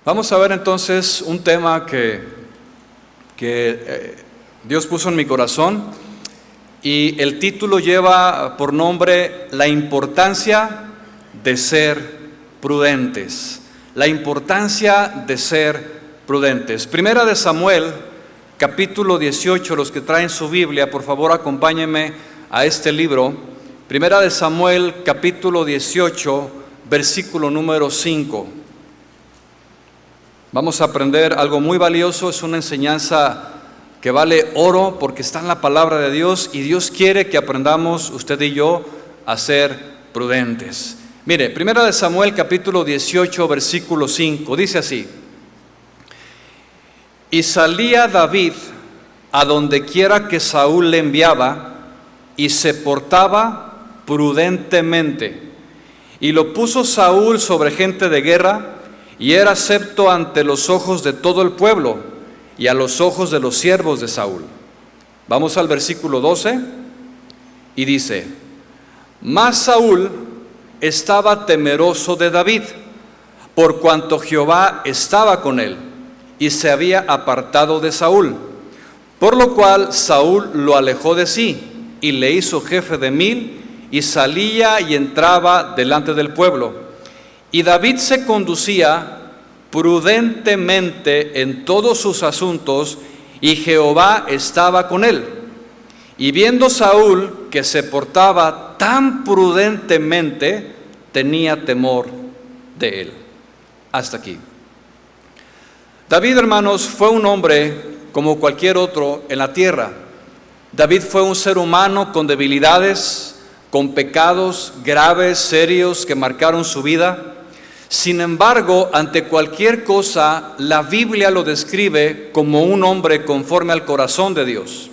Vamos a ver entonces un tema que Dios puso en mi corazón y el título lleva por nombre La importancia de ser prudentes. La importancia de ser prudentes. Primera de Samuel, capítulo 18, los que traen su Biblia, por favor acompáñenme a este libro. Primera de Samuel, capítulo 18, versículo número 5. Vamos a aprender algo muy valioso, es una enseñanza que vale oro porque está en la palabra de Dios y Dios quiere que aprendamos, usted y yo, a ser prudentes. Mire, Primera de Samuel capítulo 18, versículo 5, dice así: Y salía David a donde quiera que Saúl le enviaba y se portaba prudentemente. Y lo puso Saúl sobre gente de guerra y era acepto ante los ojos de todo el pueblo y a los ojos de los siervos de Saúl. Vamos al versículo 12 y dice: Mas Saúl estaba temeroso de David, por cuanto Jehová estaba con él, y se había apartado de Saúl, por lo cual Saúl lo alejó de sí, y le hizo jefe de 1000, y salía y entraba delante del pueblo. Y David se conducía prudentemente en todos sus asuntos, y Jehová estaba con él. Y viendo Saúl que se portaba tan prudentemente, tenía temor de él. Hasta aquí. David, hermanos, fue un hombre como cualquier otro en la tierra. David fue un ser humano con debilidades, con pecados graves, serios, que marcaron su vida. Sin embargo, ante cualquier cosa, la Biblia lo describe como un hombre conforme al corazón de Dios.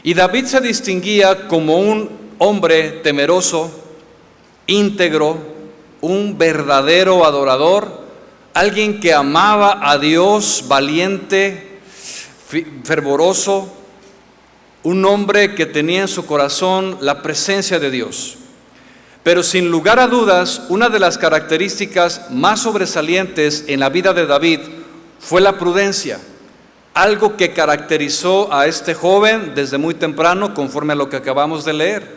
Y David se distinguía como un hombre temeroso, íntegro, un verdadero adorador, alguien que amaba a Dios, valiente, fervoroso, un hombre que tenía en su corazón la presencia de Dios. Pero sin lugar a dudas, una de las características más sobresalientes en la vida de David fue la prudencia, algo que caracterizó a este joven desde muy temprano, conforme a lo que acabamos de leer.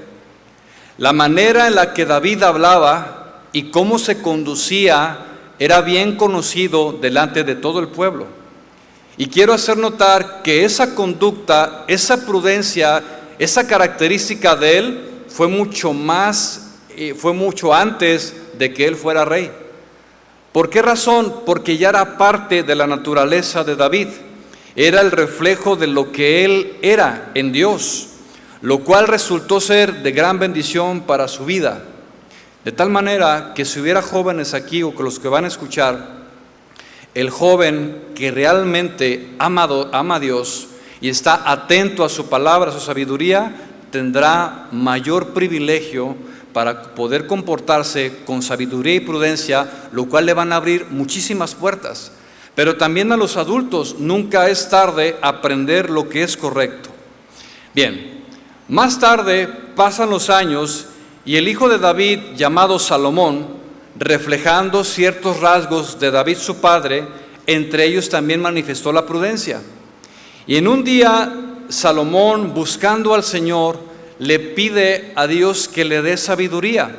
La manera en la que David hablaba y cómo se conducía era bien conocido delante de todo el pueblo. Y quiero hacer notar que esa conducta, esa prudencia, esa característica de él fue mucho antes de que él fuera rey. ¿Por qué razón? Porque ya era parte de la naturaleza de David. Era el reflejo de lo que él era en Dios, lo cual resultó ser de gran bendición para su vida. De tal manera que si hubiera jóvenes aquí o que los que van a escuchar, el joven que realmente ama a Dios y está atento a su palabra, a su sabiduría, tendrá mayor privilegio para poder comportarse con sabiduría y prudencia, lo cual le van a abrir muchísimas puertas. Pero también a los adultos nunca es tarde aprender lo que es correcto. Bien, más tarde pasan los años y el hijo de David, llamado Salomón, reflejando ciertos rasgos de David su padre, entre ellos también manifestó la prudencia. Y en un día Salomón, buscando al Señor, le pide a Dios que le dé sabiduría.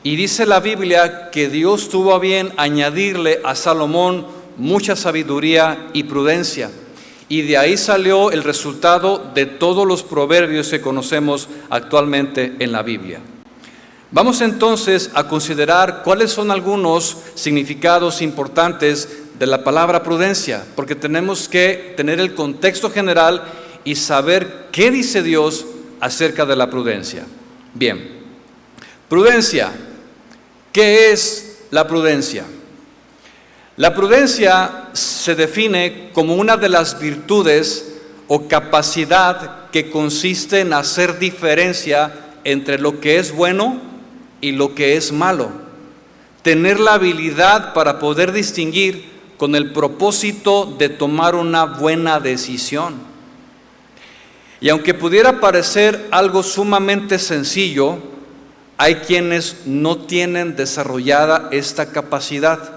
Y dice la Biblia que Dios tuvo a bien añadirle a Salomón mucha sabiduría y prudencia. Y de ahí salió el resultado de todos los proverbios que conocemos actualmente en la Biblia. Vamos entonces a considerar cuáles son algunos significados importantes de la palabra prudencia, porque tenemos que tener el contexto general y saber qué dice Dios acerca de la prudencia. Bien, prudencia. ¿Qué es la prudencia? La prudencia se define como una de las virtudes o capacidad que consiste en hacer diferencia entre lo que es bueno y lo que es malo. Tener la habilidad para poder distinguir con el propósito de tomar una buena decisión. Y aunque pudiera parecer algo sumamente sencillo, hay quienes no tienen desarrollada esta capacidad.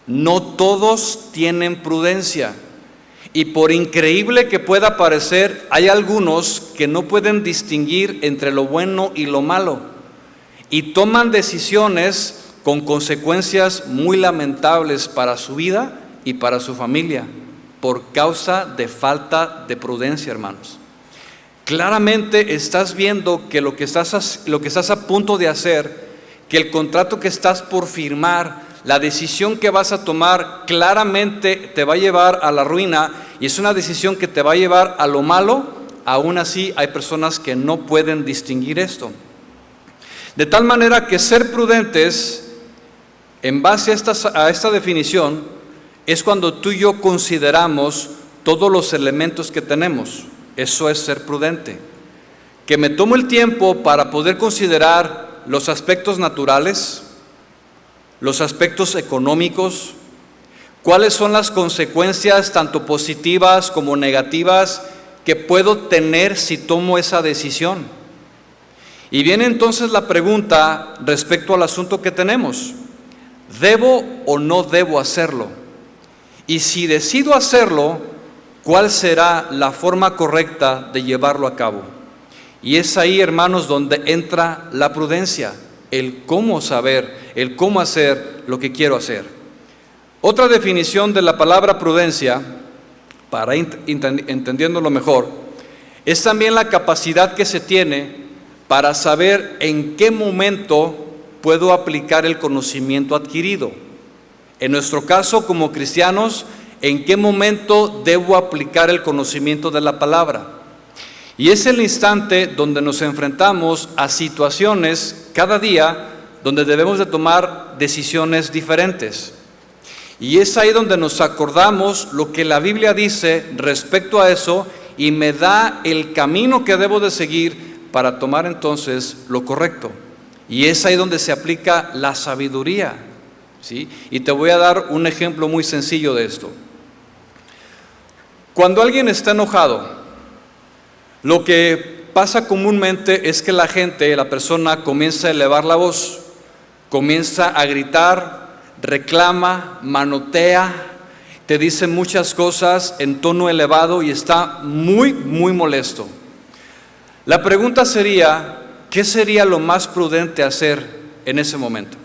No todos tienen prudencia. Y por increíble que pueda parecer, hay algunos que no pueden distinguir entre lo bueno y lo malo y toman decisiones con consecuencias muy lamentables para su vida y para su familia por causa de falta de prudencia, hermanos. Claramente estás viendo que lo que estás a punto de hacer, que el contrato que estás por firmar, la decisión que vas a tomar, claramente te va a llevar a la ruina y es una decisión que te va a llevar a lo malo. Aún así hay personas que no pueden distinguir esto. De tal manera que ser prudentes, en base a esta definición, es cuando tú y yo consideramos todos los elementos que tenemos. Eso es ser prudente. Que me tomo el tiempo para poder considerar los aspectos naturales, los aspectos económicos, cuáles son las consecuencias tanto positivas como negativas que puedo tener si tomo esa decisión. Y viene entonces la pregunta respecto al asunto que tenemos: ¿debo o no debo hacerlo? Y si decido hacerlo, ¿cuál será la forma correcta de llevarlo a cabo? Y es ahí, hermanos, donde entra la prudencia, el cómo saber, el cómo hacer lo que quiero hacer. Otra definición de la palabra prudencia, para entendiéndolo mejor, es también la capacidad que se tiene para saber en qué momento puedo aplicar el conocimiento adquirido. En nuestro caso, como cristianos, ¿en qué momento debo aplicar el conocimiento de la palabra? Y es el instante donde nos enfrentamos a situaciones cada día donde debemos de tomar decisiones diferentes. Y es ahí donde nos acordamos lo que la Biblia dice respecto a eso y me da el camino que debo de seguir para tomar entonces lo correcto. Y es ahí donde se aplica la sabiduría, ¿sí? Y te voy a dar un ejemplo muy sencillo de esto. Cuando alguien está enojado, lo que pasa comúnmente es que la persona comienza a elevar la voz, comienza a gritar, reclama, manotea, te dice muchas cosas en tono elevado y está muy, muy molesto. La pregunta sería, ¿qué sería lo más prudente hacer en ese momento?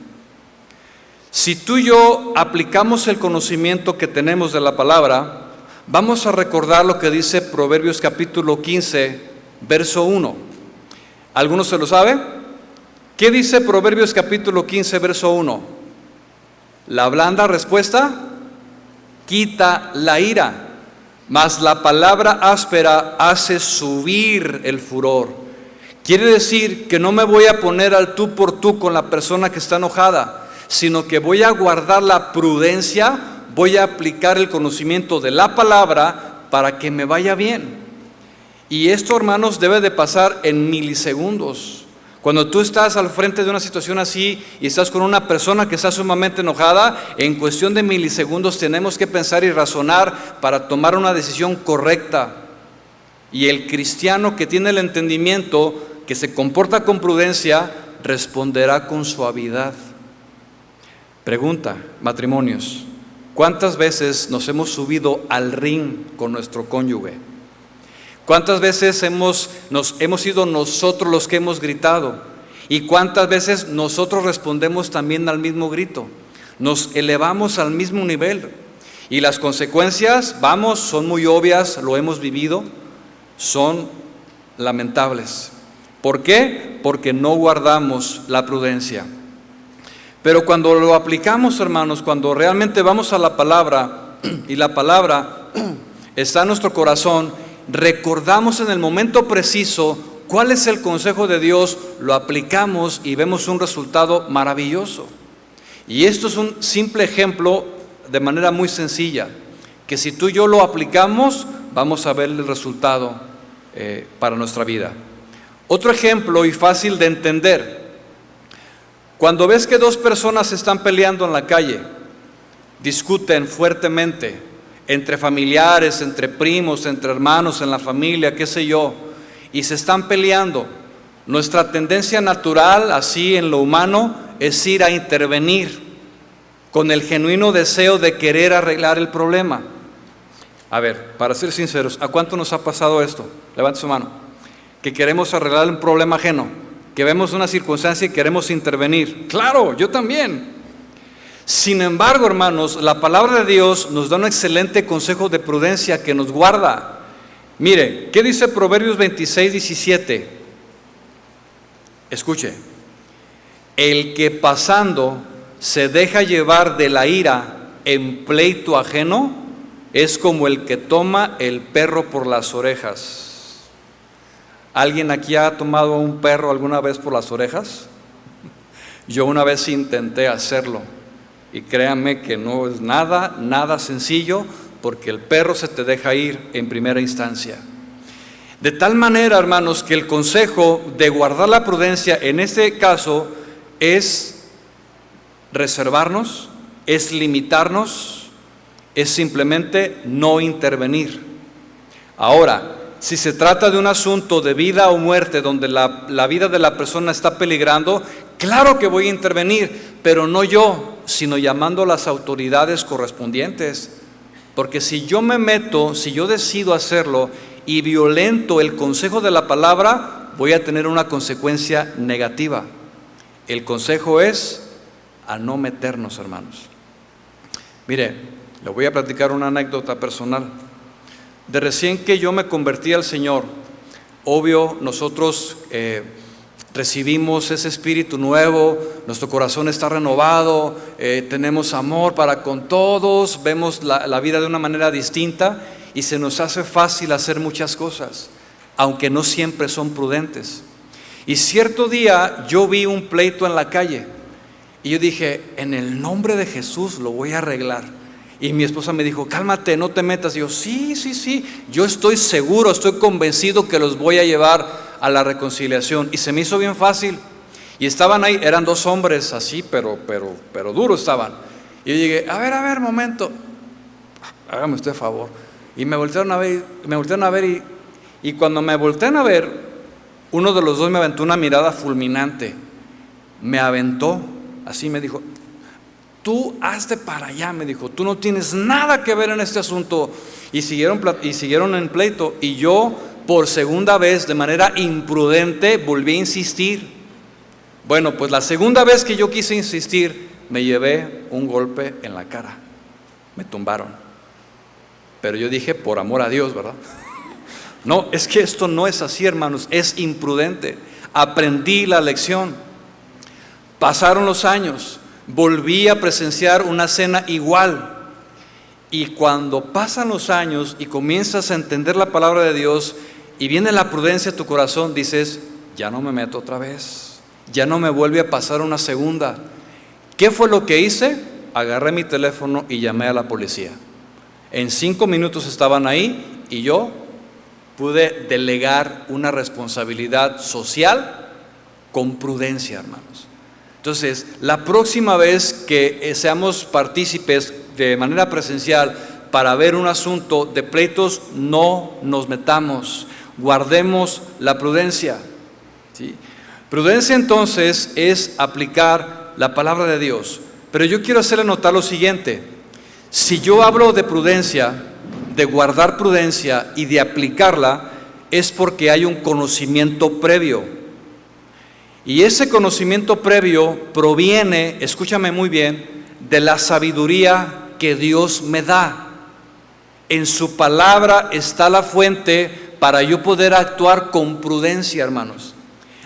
Si tú y yo aplicamos el conocimiento que tenemos de la palabra, vamos a recordar lo que dice Proverbios capítulo 15, verso 1. ¿Alguno se lo sabe? ¿Qué dice Proverbios capítulo 15, verso 1? La blanda respuesta quita la ira, mas la palabra áspera hace subir el furor. Quiere decir que no me voy a poner al tú por tú con la persona que está enojada, sino que voy a guardar la prudencia, voy a aplicar el conocimiento de la palabra para que me vaya bien. Y esto, hermanos, debe de pasar en milisegundos. Cuando tú estás al frente de una situación así y estás con una persona que está sumamente enojada, en cuestión de milisegundos tenemos que pensar y razonar para tomar una decisión correcta. Y el cristiano que tiene el entendimiento, que se comporta con prudencia, responderá con suavidad. Pregunta, matrimonios: ¿cuántas veces nos hemos subido al ring con nuestro cónyuge? ¿Cuántas veces hemos sido nosotros los que hemos gritado? ¿Y cuántas veces nosotros respondemos también al mismo grito? Nos elevamos al mismo nivel. Y las consecuencias, son muy obvias, lo hemos vivido, son lamentables. ¿Por qué? Porque no guardamos la prudencia. Pero cuando lo aplicamos, hermanos, cuando realmente vamos a la palabra y la palabra está en nuestro corazón, recordamos en el momento preciso cuál es el consejo de Dios, lo aplicamos y vemos un resultado maravilloso. Y esto es un simple ejemplo de manera muy sencilla, que si tú y yo lo aplicamos, vamos a ver el resultado para nuestra vida. Otro ejemplo y fácil de entender: cuando ves que dos personas están peleando en la calle, discuten fuertemente, entre familiares, entre primos, entre hermanos, en la familia, qué sé yo, y se están peleando, nuestra tendencia natural, así en lo humano, es ir a intervenir. con el genuino deseo de querer arreglar el problema. A ver, para ser sinceros, ¿a cuánto nos ha pasado esto? Levante su mano. Que queremos arreglar un problema ajeno, que vemos una circunstancia y queremos intervenir. Claro, yo también. Sin embargo, hermanos, la palabra de Dios nos da un excelente consejo de prudencia que nos guarda. Mire, ¿qué dice Proverbios 26, 17? Escuche. El que pasando se deja llevar de la ira en pleito ajeno es como el que toma el perro por las orejas. ¿Alguien aquí ha tomado a un perro alguna vez por las orejas? Yo una vez intenté hacerlo y créanme que no es nada sencillo, porque el perro se te deja ir en primera instancia. De tal manera, hermanos, que el consejo de guardar la prudencia en este caso es reservarnos, es limitarnos, es simplemente no intervenir. Ahora, si se trata de un asunto de vida o muerte donde la vida de la persona está peligrando, claro que voy a intervenir, pero no yo, sino llamando a las autoridades correspondientes. Porque si yo me meto, si yo decido hacerlo y violento el consejo de la palabra, voy a tener una consecuencia negativa. El consejo es a no meternos, hermanos. Mire, le voy a platicar una anécdota personal. De recién que yo me convertí al Señor, obvio, nosotros recibimos ese espíritu nuevo, nuestro corazón está renovado, tenemos amor para con todos, vemos la vida de una manera distinta y se nos hace fácil hacer muchas cosas, aunque no siempre son prudentes. Y cierto día yo vi un pleito en la calle y yo dije, en el nombre de Jesús lo voy a arreglar. Y mi esposa me dijo, cálmate, no te metas. Y yo, sí, yo estoy seguro, estoy convencido que los voy a llevar a la reconciliación. Y se me hizo bien fácil. Y estaban ahí, eran dos hombres así, pero duros estaban. Y yo llegué, a ver, momento, hágame usted favor. Y me voltearon a ver, y cuando me voltean a ver, uno de los dos me aventó una mirada fulminante. Me aventó, así me dijo, tú hazte para allá, me dijo, tú no tienes nada que ver en este asunto. Y siguieron en pleito. Y yo, por segunda vez, de manera imprudente, volví a insistir. Bueno, pues la segunda vez que yo quise insistir, me llevé un golpe en la cara. Me tumbaron. Pero yo dije, por amor a Dios, ¿verdad? No, es que esto no es así, hermanos, es imprudente. Aprendí la lección. Pasaron los años. Volví a presenciar una cena igual. Y cuando pasan los años y comienzas a entender la palabra de Dios y viene la prudencia a tu corazón, dices, ya no me meto otra vez, ya no me vuelve a pasar una segunda. ¿Qué fue lo que hice? Agarré mi teléfono y llamé a la policía. En 5 minutos estaban ahí y yo pude delegar una responsabilidad social con prudencia, hermanos. Entonces, la próxima vez que seamos partícipes de manera presencial para ver un asunto de pleitos, no nos metamos, guardemos la prudencia, ¿sí? Prudencia entonces es aplicar la palabra de Dios. Pero yo quiero hacerle notar lo siguiente: si yo hablo de prudencia, de guardar prudencia y de aplicarla, es porque hay un conocimiento previo. Y ese conocimiento previo proviene, escúchame muy bien, de la sabiduría que Dios me da. En su palabra está la fuente para yo poder actuar con prudencia, hermanos.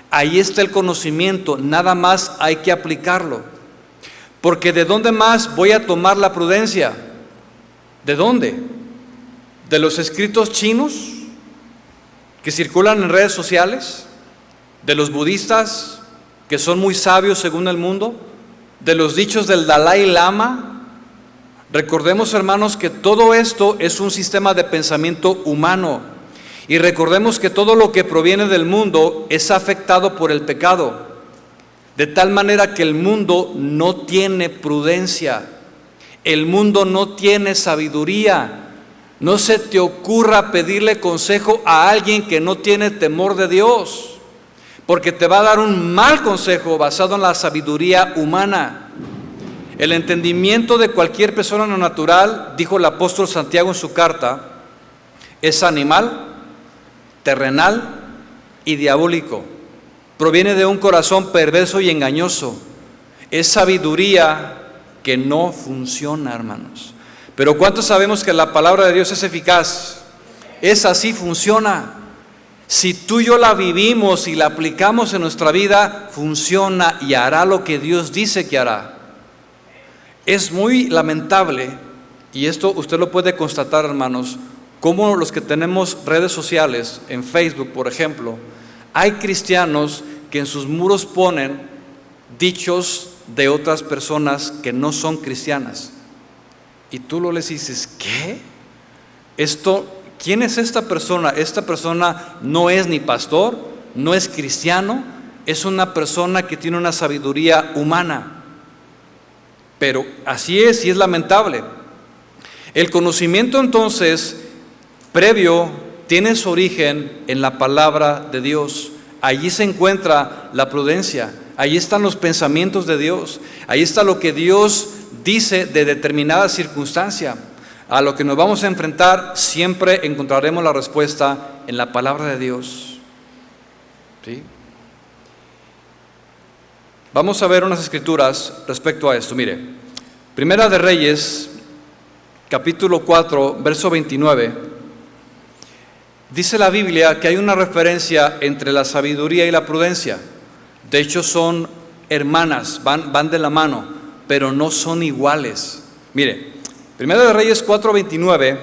Ahí está el conocimiento, nada más hay que aplicarlo. Porque ¿de dónde más voy a tomar la prudencia? ¿De dónde? ¿De los escritos chinos que circulan en redes sociales? ¿De los budistas que son muy sabios según el mundo? ¿De los dichos del Dalai Lama? Recordemos, hermanos, que todo esto es un sistema de pensamiento humano. Y recordemos que todo lo que proviene del mundo es afectado por el pecado. De tal manera que el mundo no tiene prudencia. El mundo no tiene sabiduría. No se te ocurra pedirle consejo a alguien que no tiene temor de Dios, porque te va a dar un mal consejo basado en la sabiduría humana. El entendimiento de cualquier persona no natural, dijo el apóstol Santiago en su carta, es animal, terrenal y diabólico. Proviene de un corazón perverso y engañoso. Es sabiduría que no funciona, hermanos. Pero ¿cuántos sabemos que la palabra de Dios es eficaz? Es así, funciona. Si tú y yo la vivimos y la aplicamos en nuestra vida, funciona y hará lo que Dios dice que hará. Es muy lamentable, y esto usted lo puede constatar, hermanos, como los que tenemos redes sociales, en Facebook, por ejemplo, hay cristianos que en sus muros ponen dichos de otras personas que no son cristianas. Y tú lo lees y dices, ¿qué? ¿Quién es esta persona? Esta persona no es ni pastor, no es cristiano, es una persona que tiene una sabiduría humana. Pero así es, y es lamentable. El conocimiento entonces previo tiene su origen en la palabra de Dios. Allí se encuentra la prudencia, allí están los pensamientos de Dios, ahí está lo que Dios dice de determinada circunstancia. A lo que nos vamos a enfrentar siempre encontraremos la respuesta en la palabra de Dios. ¿Sí? Vamos a ver unas escrituras respecto a esto. Mire, Primera de Reyes, capítulo 4, verso 29. Dice la Biblia que hay una referencia entre la sabiduría y la prudencia. De hecho son hermanas, van de la mano, pero no son iguales. Mire, Primera de Reyes 4:29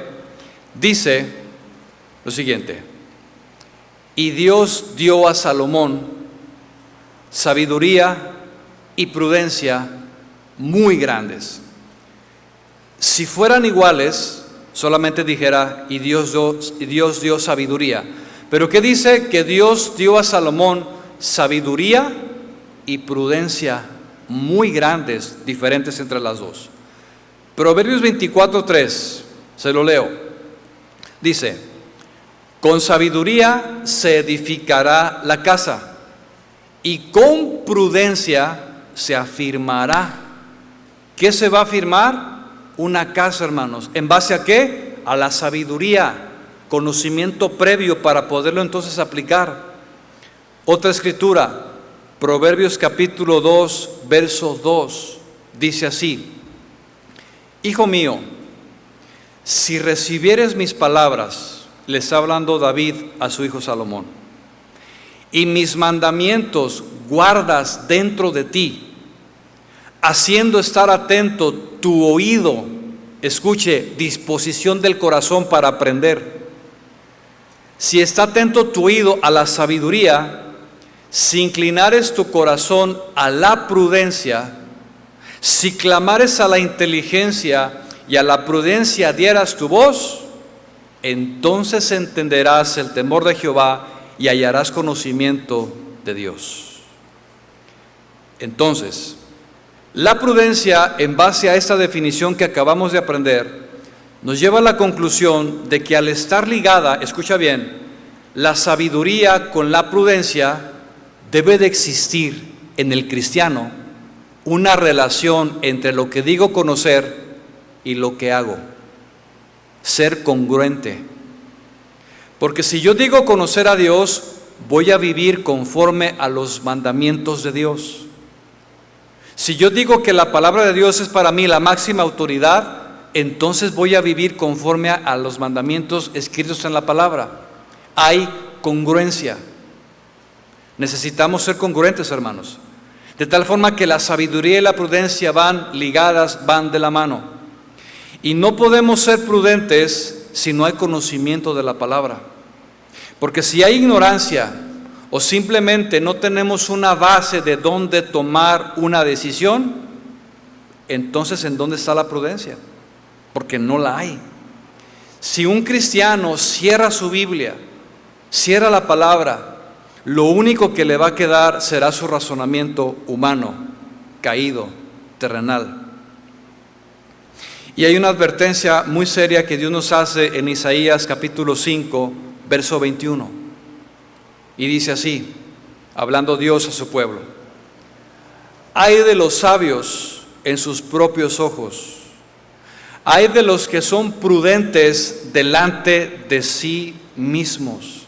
dice lo siguiente: y Dios dio a Salomón sabiduría y prudencia muy grandes. Si fueran iguales, solamente dijera, y Dios dio sabiduría. Pero ¿qué dice? Que Dios dio a Salomón sabiduría y prudencia muy grandes, diferentes entre las dos. Proverbios 24:3, se lo leo. Dice, con sabiduría se edificará la casa, y con prudencia se afirmará. ¿Qué se va a afirmar? Una casa, hermanos. ¿En base a qué? A la sabiduría, conocimiento previo para poderlo entonces aplicar. Otra escritura, Proverbios capítulo 2, verso 2, dice así: hijo mío, si recibieres mis palabras, le está hablando David a su hijo Salomón, y mis mandamientos guardas dentro de ti, haciendo estar atento tu oído, escuche, disposición del corazón para aprender. Si está atento tu oído a la sabiduría, si inclinares tu corazón a la prudencia, si clamares a la inteligencia y a la prudencia dieras tu voz, entonces entenderás el temor de Jehová y hallarás conocimiento de Dios. Entonces, la prudencia, en base a esta definición que acabamos de aprender, nos lleva a la conclusión de que al estar ligada, escucha bien, la sabiduría con la prudencia, debe de existir en el cristiano una relación entre lo que digo conocer y lo que hago. Ser congruente. Porque si yo digo conocer a Dios, voy a vivir conforme a los mandamientos de Dios. Si yo digo que la palabra de Dios es para mí la máxima autoridad, entonces voy a vivir conforme a los mandamientos escritos en la palabra. Hay congruencia. Necesitamos ser congruentes, hermanos. De tal forma que la sabiduría y la prudencia van ligadas, van de la mano. Y no podemos ser prudentes si no hay conocimiento de la palabra. Porque si hay ignorancia o simplemente no tenemos una base de dónde tomar una decisión, entonces ¿en dónde está la prudencia? Porque no la hay. Si un cristiano cierra su Biblia, cierra la palabra, lo único que le va a quedar será su razonamiento humano, caído, terrenal. Y hay una advertencia muy seria que Dios nos hace en Isaías capítulo 5, verso 21. Y dice así, hablando Dios a su pueblo: ay de los sabios en sus propios ojos. Hay de los que son prudentes delante de sí mismos,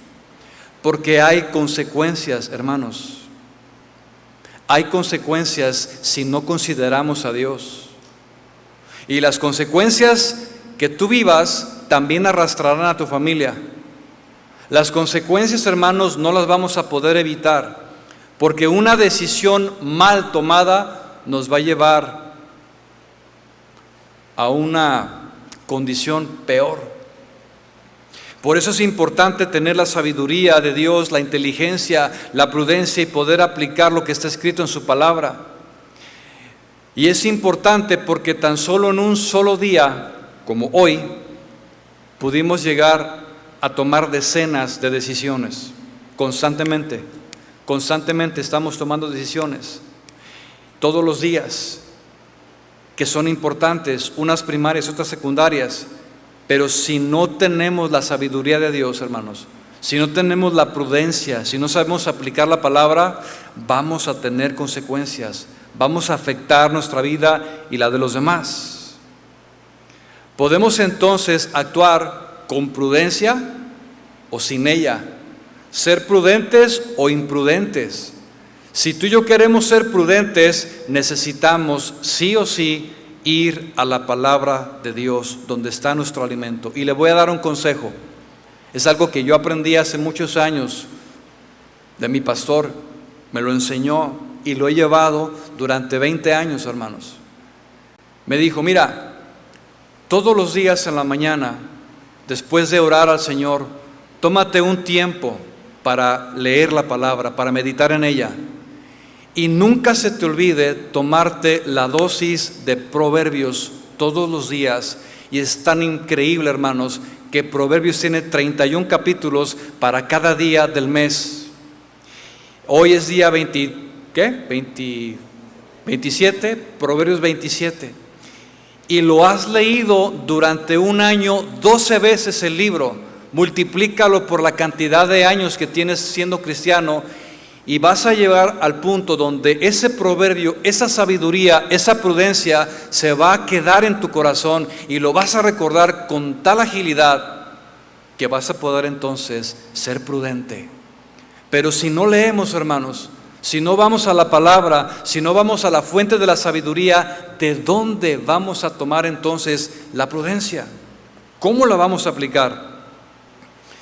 porque hay consecuencias, hermanos. Hay consecuencias si no consideramos a Dios. Y las consecuencias que tú vivas también arrastrarán a tu familia. Las consecuencias, hermanos, no las vamos a poder evitar, porque una decisión mal tomada nos va a llevar a una condición peor. Por eso es importante tener la sabiduría de Dios, la inteligencia, la prudencia y poder aplicar lo que está escrito en su palabra. Y es importante porque tan solo en un solo día, como hoy, pudimos llegar a tomar decenas de decisiones. Constantemente estamos tomando decisiones, todos los días, que son importantes, unas primarias, otras secundarias. Pero si no tenemos la sabiduría de Dios, hermanos, si no tenemos la prudencia, si no sabemos aplicar la palabra, vamos a tener consecuencias, vamos a afectar nuestra vida y la de los demás. Podemos entonces actuar con prudencia o sin ella, ser prudentes o imprudentes. Si tú y yo queremos ser prudentes, necesitamos sí o sí ir a la palabra de Dios, donde está nuestro alimento. Y le voy a dar un consejo. Es algo que yo aprendí hace muchos años de mi pastor, me lo enseñó y lo he llevado durante 20 años, hermanos. Me dijo, mira, todos los días en la mañana, después de orar al Señor, tómate un tiempo para leer la palabra, para meditar en ella. Y nunca se te olvide tomarte la dosis de Proverbios todos los días. Y es tan increíble, hermanos, que Proverbios tiene 31 capítulos para cada día del mes. Hoy es día 27, Proverbios 27. Y lo has leído durante un año 12 veces el libro. Multiplícalo por la cantidad de años que tienes siendo cristiano. Y vas a llegar al punto donde ese proverbio, esa sabiduría, esa prudencia se va a quedar en tu corazón y lo vas a recordar con tal agilidad que vas a poder entonces ser prudente. Pero si no leemos, hermanos, si no vamos a la palabra, si no vamos a la fuente de la sabiduría, ¿de dónde vamos a tomar entonces la prudencia? ¿Cómo la vamos a aplicar?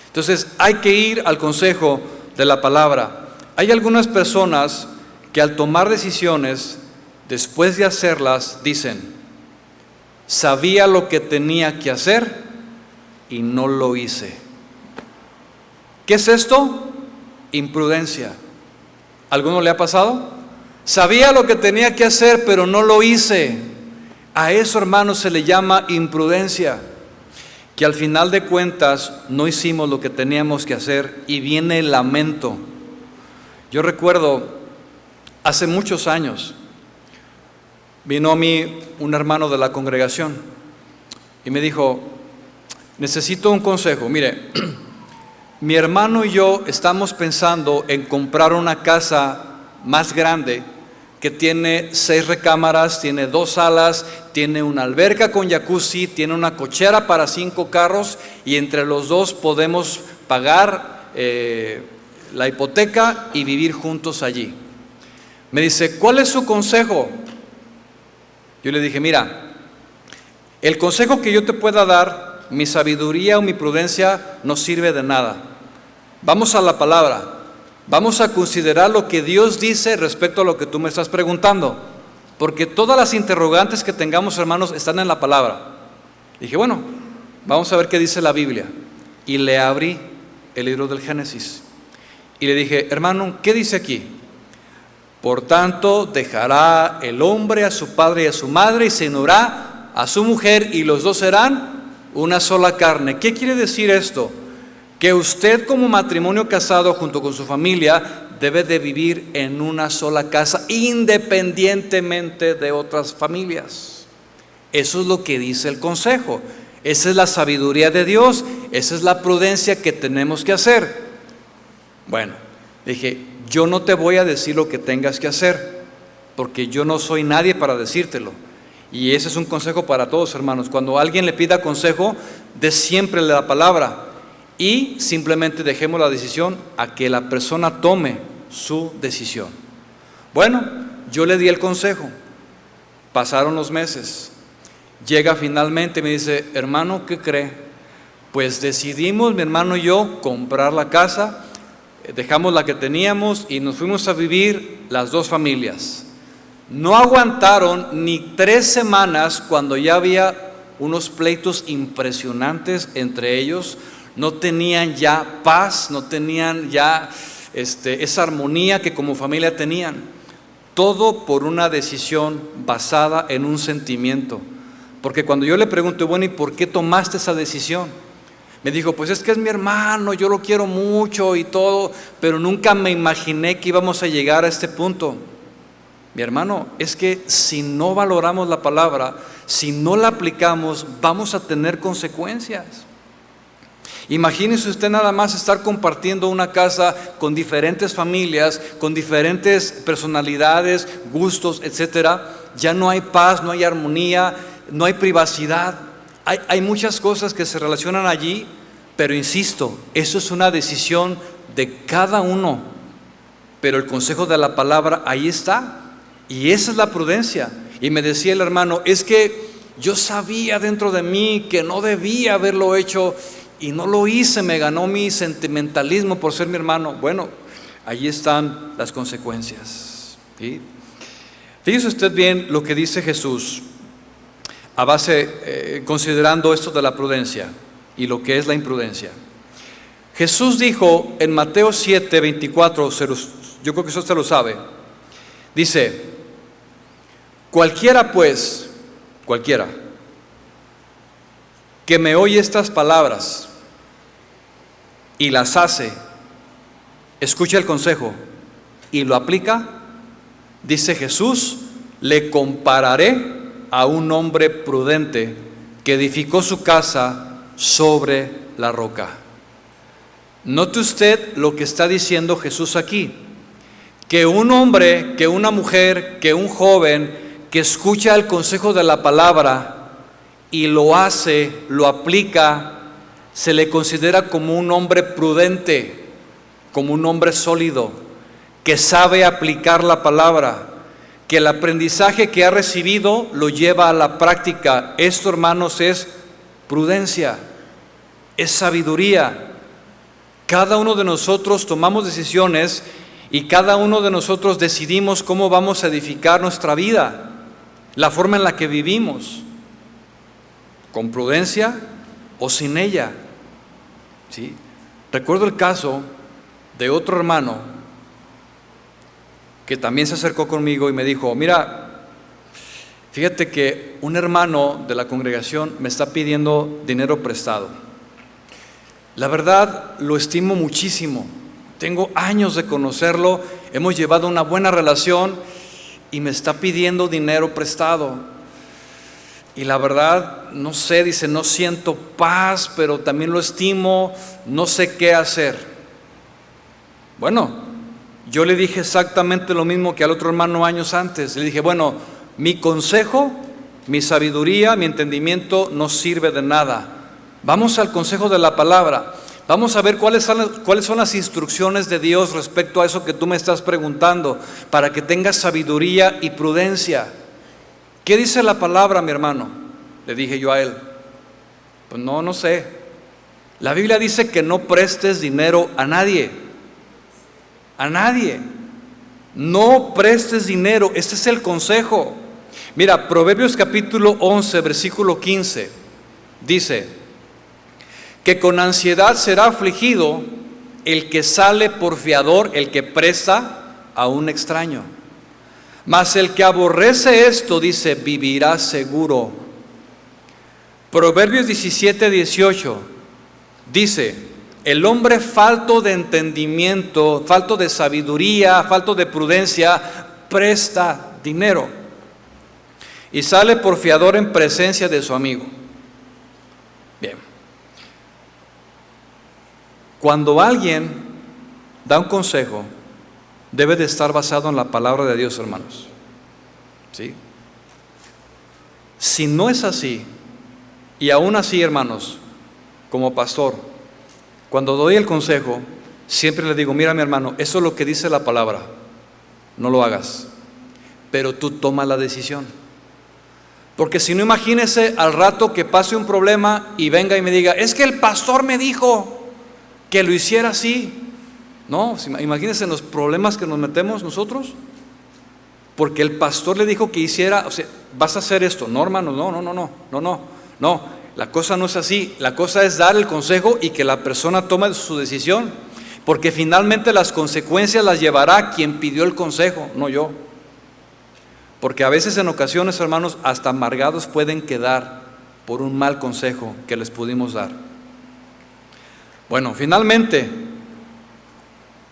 Entonces hay que ir al consejo de la palabra. Hay algunas personas que al tomar decisiones, después de hacerlas, dicen, sabía lo que tenía que hacer y no lo hice. ¿Qué es esto? Imprudencia. ¿Alguno le ha pasado? Sabía lo que tenía que hacer, pero no lo hice. A eso, hermanos, se le llama imprudencia. Que al final de cuentas no hicimos lo que teníamos que hacer y viene el lamento. Yo recuerdo, hace muchos años, vino a mí un hermano de la congregación y me dijo, necesito un consejo. Mire, mi hermano y yo estamos pensando en comprar una casa más grande que tiene 6 recámaras, tiene 2 salas, tiene una alberca con jacuzzi, tiene una cochera para 5 carros y entre los dos podemos pagar la hipoteca y vivir juntos allí. Me dice, ¿cuál es su consejo? Yo le dije, mira, el consejo que yo te pueda dar, mi sabiduría o mi prudencia no sirve de nada. Vamos a la palabra, vamos a considerar lo que Dios dice respecto a lo que tú me estás preguntando, porque todas las interrogantes que tengamos, hermanos, están en la palabra. Dije, bueno, vamos a ver qué dice la Biblia. Y le abrí el libro del Génesis. Y le dije, hermano, ¿qué dice aquí? Por tanto, dejará el hombre a su padre y a su madre y se unirá a su mujer y los dos serán una sola carne. ¿Qué quiere decir esto? Que usted como matrimonio casado junto con su familia debe de vivir en una sola casa independientemente de otras familias. Eso es lo que dice el consejo. Esa es la sabiduría de Dios, esa es la prudencia que tenemos que hacer. Bueno, dije, yo no te voy a decir lo que tengas que hacer, porque yo no soy nadie para decírtelo. Y ese es un consejo para todos, hermanos. Cuando alguien le pida consejo, dé siempre la palabra y simplemente dejemos la decisión a que la persona tome su decisión. Bueno, yo le di el consejo, pasaron los meses, llega finalmente y me dice: hermano, ¿qué cree? Pues decidimos, mi hermano y yo, comprar la casa, dejamos la que teníamos y nos fuimos a vivir las dos familias. No aguantaron ni 3 semanas cuando ya había unos pleitos impresionantes entre ellos. No tenían ya paz, no tenían ya esa armonía que como familia tenían. Todo por una decisión basada en un sentimiento. Porque cuando yo le pregunto: bueno, ¿y por qué tomaste esa decisión? Me dijo: pues es que es mi hermano, yo lo quiero mucho y todo, pero nunca me imaginé que íbamos a llegar a este punto. Mi hermano, es que si no valoramos la palabra, si no la aplicamos, vamos a tener consecuencias. Imagínese usted nada más estar compartiendo una casa con diferentes familias, con diferentes personalidades, gustos, etcétera. Ya no hay paz, no hay armonía, no hay privacidad. Hay muchas cosas que se relacionan allí, pero insisto, eso es una decisión de cada uno. Pero el consejo de la palabra ahí está. Y esa es la prudencia. Y me decía el hermano: es que yo sabía dentro de mí que no debía haberlo hecho y no lo hice, me ganó mi sentimentalismo por ser mi hermano. Bueno, ahí están las consecuencias, ¿sí? Fíjese usted bien lo que dice Jesús a base, considerando esto de la prudencia y lo que es la imprudencia. Jesús dijo en Mateo 7, 24, yo creo que eso usted lo sabe. Dice: cualquiera pues, cualquiera que me oye estas palabras y las hace, escucha el consejo y lo aplica, dice Jesús, le compararé a un hombre prudente que edificó su casa sobre la roca. Note usted lo que está diciendo Jesús aquí, que un hombre, que una mujer, que un joven que escucha el consejo de la palabra y lo hace, lo aplica, se le considera como un hombre prudente, como un hombre sólido, que sabe aplicar la palabra, que el aprendizaje que ha recibido lo lleva a la práctica. Esto, hermanos, es prudencia, es sabiduría. Cada uno de nosotros tomamos decisiones y cada uno de nosotros decidimos cómo vamos a edificar nuestra vida, la forma en la que vivimos, con prudencia o sin ella, ¿sí? Recuerdo el caso de otro hermano que también se acercó conmigo y me dijo: mira, fíjate que un hermano de la congregación me está pidiendo dinero prestado. La verdad, lo estimo muchísimo. Tengo años de conocerlo, hemos llevado una buena relación y me está pidiendo dinero prestado. Y la verdad, no sé, dice, no siento paz, pero también lo estimo, no sé qué hacer. Bueno, yo le dije exactamente lo mismo que al otro hermano años antes. Le dije: bueno, mi consejo, mi sabiduría, mi entendimiento no sirve de nada. Vamos al consejo de la palabra. Vamos a ver cuáles son las instrucciones de Dios respecto a eso que tú me estás preguntando, para que tengas sabiduría y prudencia. ¿Qué dice la palabra, mi hermano? Le dije yo a él. Pues no sé. La Biblia dice que no prestes dinero a nadie. A nadie. No prestes dinero. Este es el consejo. Mira, Proverbios capítulo 11, versículo 15. Dice que con ansiedad será afligido el que sale por fiador, el que presta a un extraño. Mas el que aborrece esto, dice, vivirá seguro. Proverbios 17, 18 dice: el hombre falto de entendimiento, falto de sabiduría, falto de prudencia, presta dinero y sale por fiador en presencia de su amigo. Bien. Cuando alguien da un consejo, debe de estar basado en la palabra de Dios, hermanos. ¿sí? Si no es así, y aún así, hermanos, como pastor, cuando doy el consejo, siempre le digo, mira mi hermano, eso es lo que dice la palabra, no lo hagas, pero tú toma la decisión. Porque si no, imagínese al rato que pase un problema y venga y me diga, es que el pastor me dijo que lo hiciera así. No, imagínense los problemas que nos metemos nosotros, porque el pastor le dijo que hiciera, o sea, vas a hacer esto. No, hermano, no, la cosa no es así. La cosa es dar el consejo y que la persona tome su decisión, porque finalmente las consecuencias las llevará quien pidió el consejo, no yo. Porque a veces en ocasiones, hermanos, hasta amargados pueden quedar por un mal consejo que les pudimos dar. Bueno, finalmente,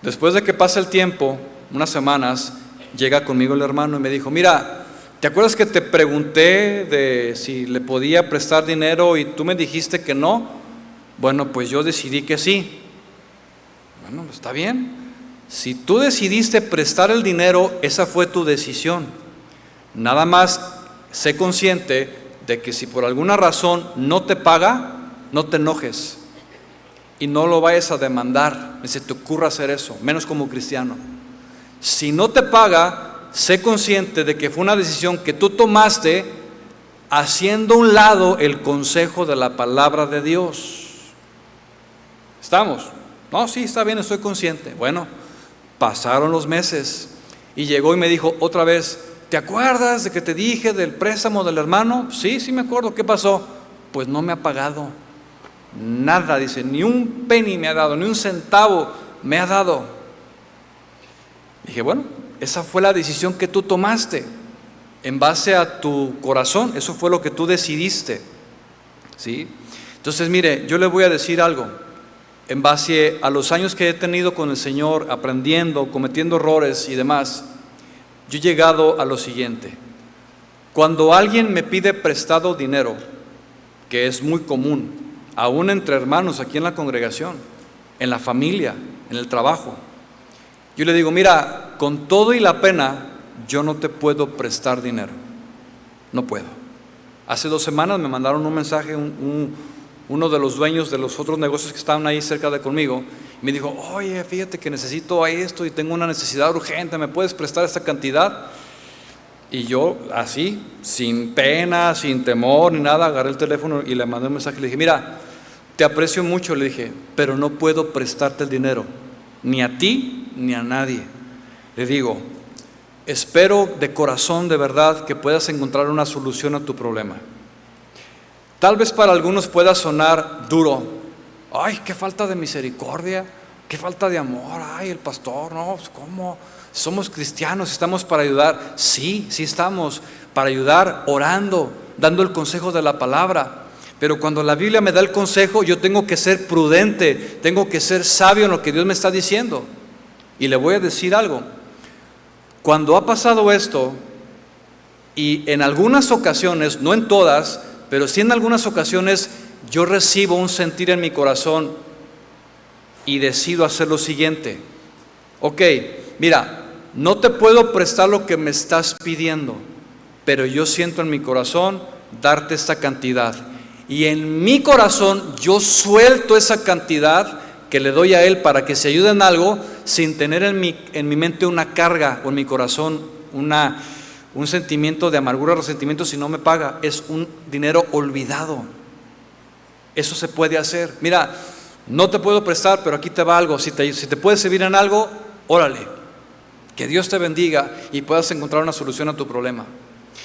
después de que pasa el tiempo, unas semanas, llega conmigo el hermano y me dijo, mira, ¿te acuerdas que te pregunté de si le podía prestar dinero y tú me dijiste que no? Bueno, pues yo decidí que sí. Bueno, está bien. Si tú decidiste prestar el dinero, esa fue tu decisión. Nada más sé consciente de que si por alguna razón no te paga, no te enojes y no lo vayas a demandar, ni se te ocurra hacer eso, menos como cristiano. Si no te paga, sé consciente de que fue una decisión que tú tomaste haciendo a un lado el consejo de la palabra de Dios. ¿Estamos? No, sí, está bien, estoy consciente. Bueno, pasaron los meses y llegó y me dijo otra vez, ¿te acuerdas de que te dije del préstamo del hermano? Sí, sí me acuerdo. ¿Qué pasó? Pues no me ha pagado nada, dice, ni un penny me ha dado, ni un centavo me ha dado. Dije, bueno, esa fue la decisión que tú tomaste en base a tu corazón, eso fue lo que tú decidiste, ¿sí? Entonces, mire, yo le voy a decir algo, en base a los años que he tenido con el Señor, aprendiendo, cometiendo errores y demás, yo he llegado a lo siguiente: cuando alguien me pide prestado dinero, que es muy común, aún entre hermanos aquí en la congregación, en la familia, en el trabajo, yo le digo, mira, con todo y la pena, yo no te puedo prestar dinero, no puedo. Hace 2 semanas me mandaron un mensaje, uno de los dueños de los otros negocios que estaban ahí cerca de conmigo, me dijo, oye, fíjate que necesito esto y tengo una necesidad urgente, ¿me puedes prestar esta cantidad? Y yo así, sin pena, sin temor ni nada, agarré el teléfono y le mandé un mensaje y le dije, mira, te aprecio mucho, le dije, pero no puedo prestarte el dinero, ni a ti ni a nadie. Le digo, espero de corazón, de verdad, que puedas encontrar una solución a tu problema. Tal vez para algunos pueda sonar duro, ay, qué falta de misericordia, qué falta de amor, ay, el pastor, no, ¿cómo? Somos cristianos, estamos para ayudar. Sí, sí estamos para ayudar, orando, dando el consejo de la palabra. Pero cuando la Biblia me da el consejo, yo tengo que ser prudente, tengo que ser sabio en lo que Dios me está diciendo. Y le voy a decir algo, cuando ha pasado esto, y en algunas ocasiones, no en todas, pero sí en algunas ocasiones, yo recibo un sentir en mi corazón y decido hacer lo siguiente. Ok, mira, no te puedo prestar lo que me estás pidiendo, pero yo siento en mi corazón darte esta cantidad. Y en mi corazón yo suelto esa cantidad que le doy a él para que se ayude en algo, sin tener en mi mente una carga, o en mi corazón un sentimiento de amargura, resentimiento si no me paga. Es un dinero olvidado. Eso se puede hacer. Mira, no te puedo prestar, pero aquí te va algo. Si te puede servir en algo, órale. Que Dios te bendiga y puedas encontrar una solución a tu problema.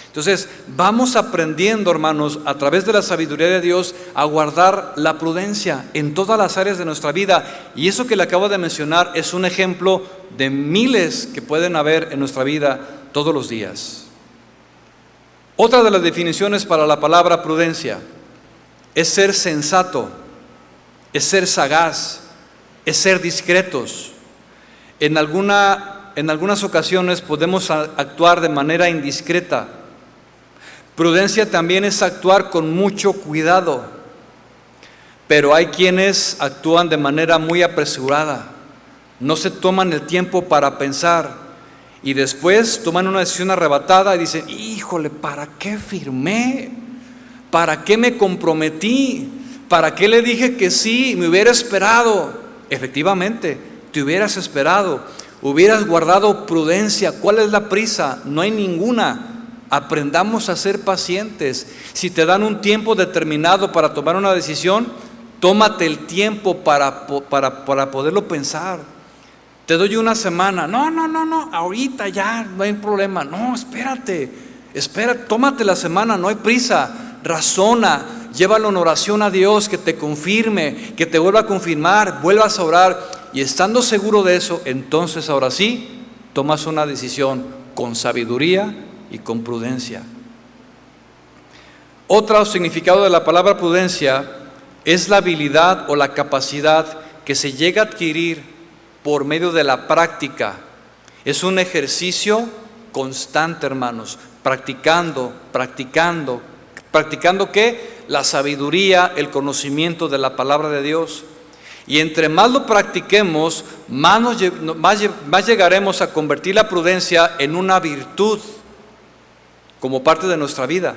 Entonces, vamos aprendiendo, hermanos, a través de la sabiduría de Dios, a guardar la prudencia en todas las áreas de nuestra vida. Y eso que le acabo de mencionar es un ejemplo de miles que pueden haber en nuestra vida todos los días. Otra de las definiciones para la palabra prudencia es ser sensato, es ser sagaz, es ser discretos. En algunas ocasiones podemos actuar de manera indiscreta. Prudencia también es actuar con mucho cuidado, pero hay quienes actúan de manera muy apresurada, no se toman el tiempo para pensar Y después toman una decisión arrebatada y dicen, híjole, ¿para qué firmé? ¿Para qué me comprometí? ¿Para qué le dije que sí? Me hubiera esperado. Efectivamente, te hubieras esperado. Hubieras guardado prudencia. ¿Cuál es la prisa? No hay ninguna. Aprendamos a ser pacientes. Si te dan un tiempo determinado para tomar una decisión, tómate el tiempo para poderlo pensar. Te doy una semana. No, ahorita ya no hay problema. No, espérate, tómate la semana, no hay prisa. Razona, llévalo en oración a Dios, que te confirme, que te vuelva a confirmar, vuelvas a orar. Y estando seguro de eso, entonces ahora sí, tomas una decisión con sabiduría y con prudencia. Otro significado de la palabra prudencia es la habilidad o la capacidad que se llega a adquirir por medio de la práctica. Es un ejercicio constante, hermanos, practicando ¿qué? La sabiduría, el conocimiento de la palabra de Dios. Y entre más lo practiquemos, más llegaremos a convertir la prudencia en una virtud como parte de nuestra vida.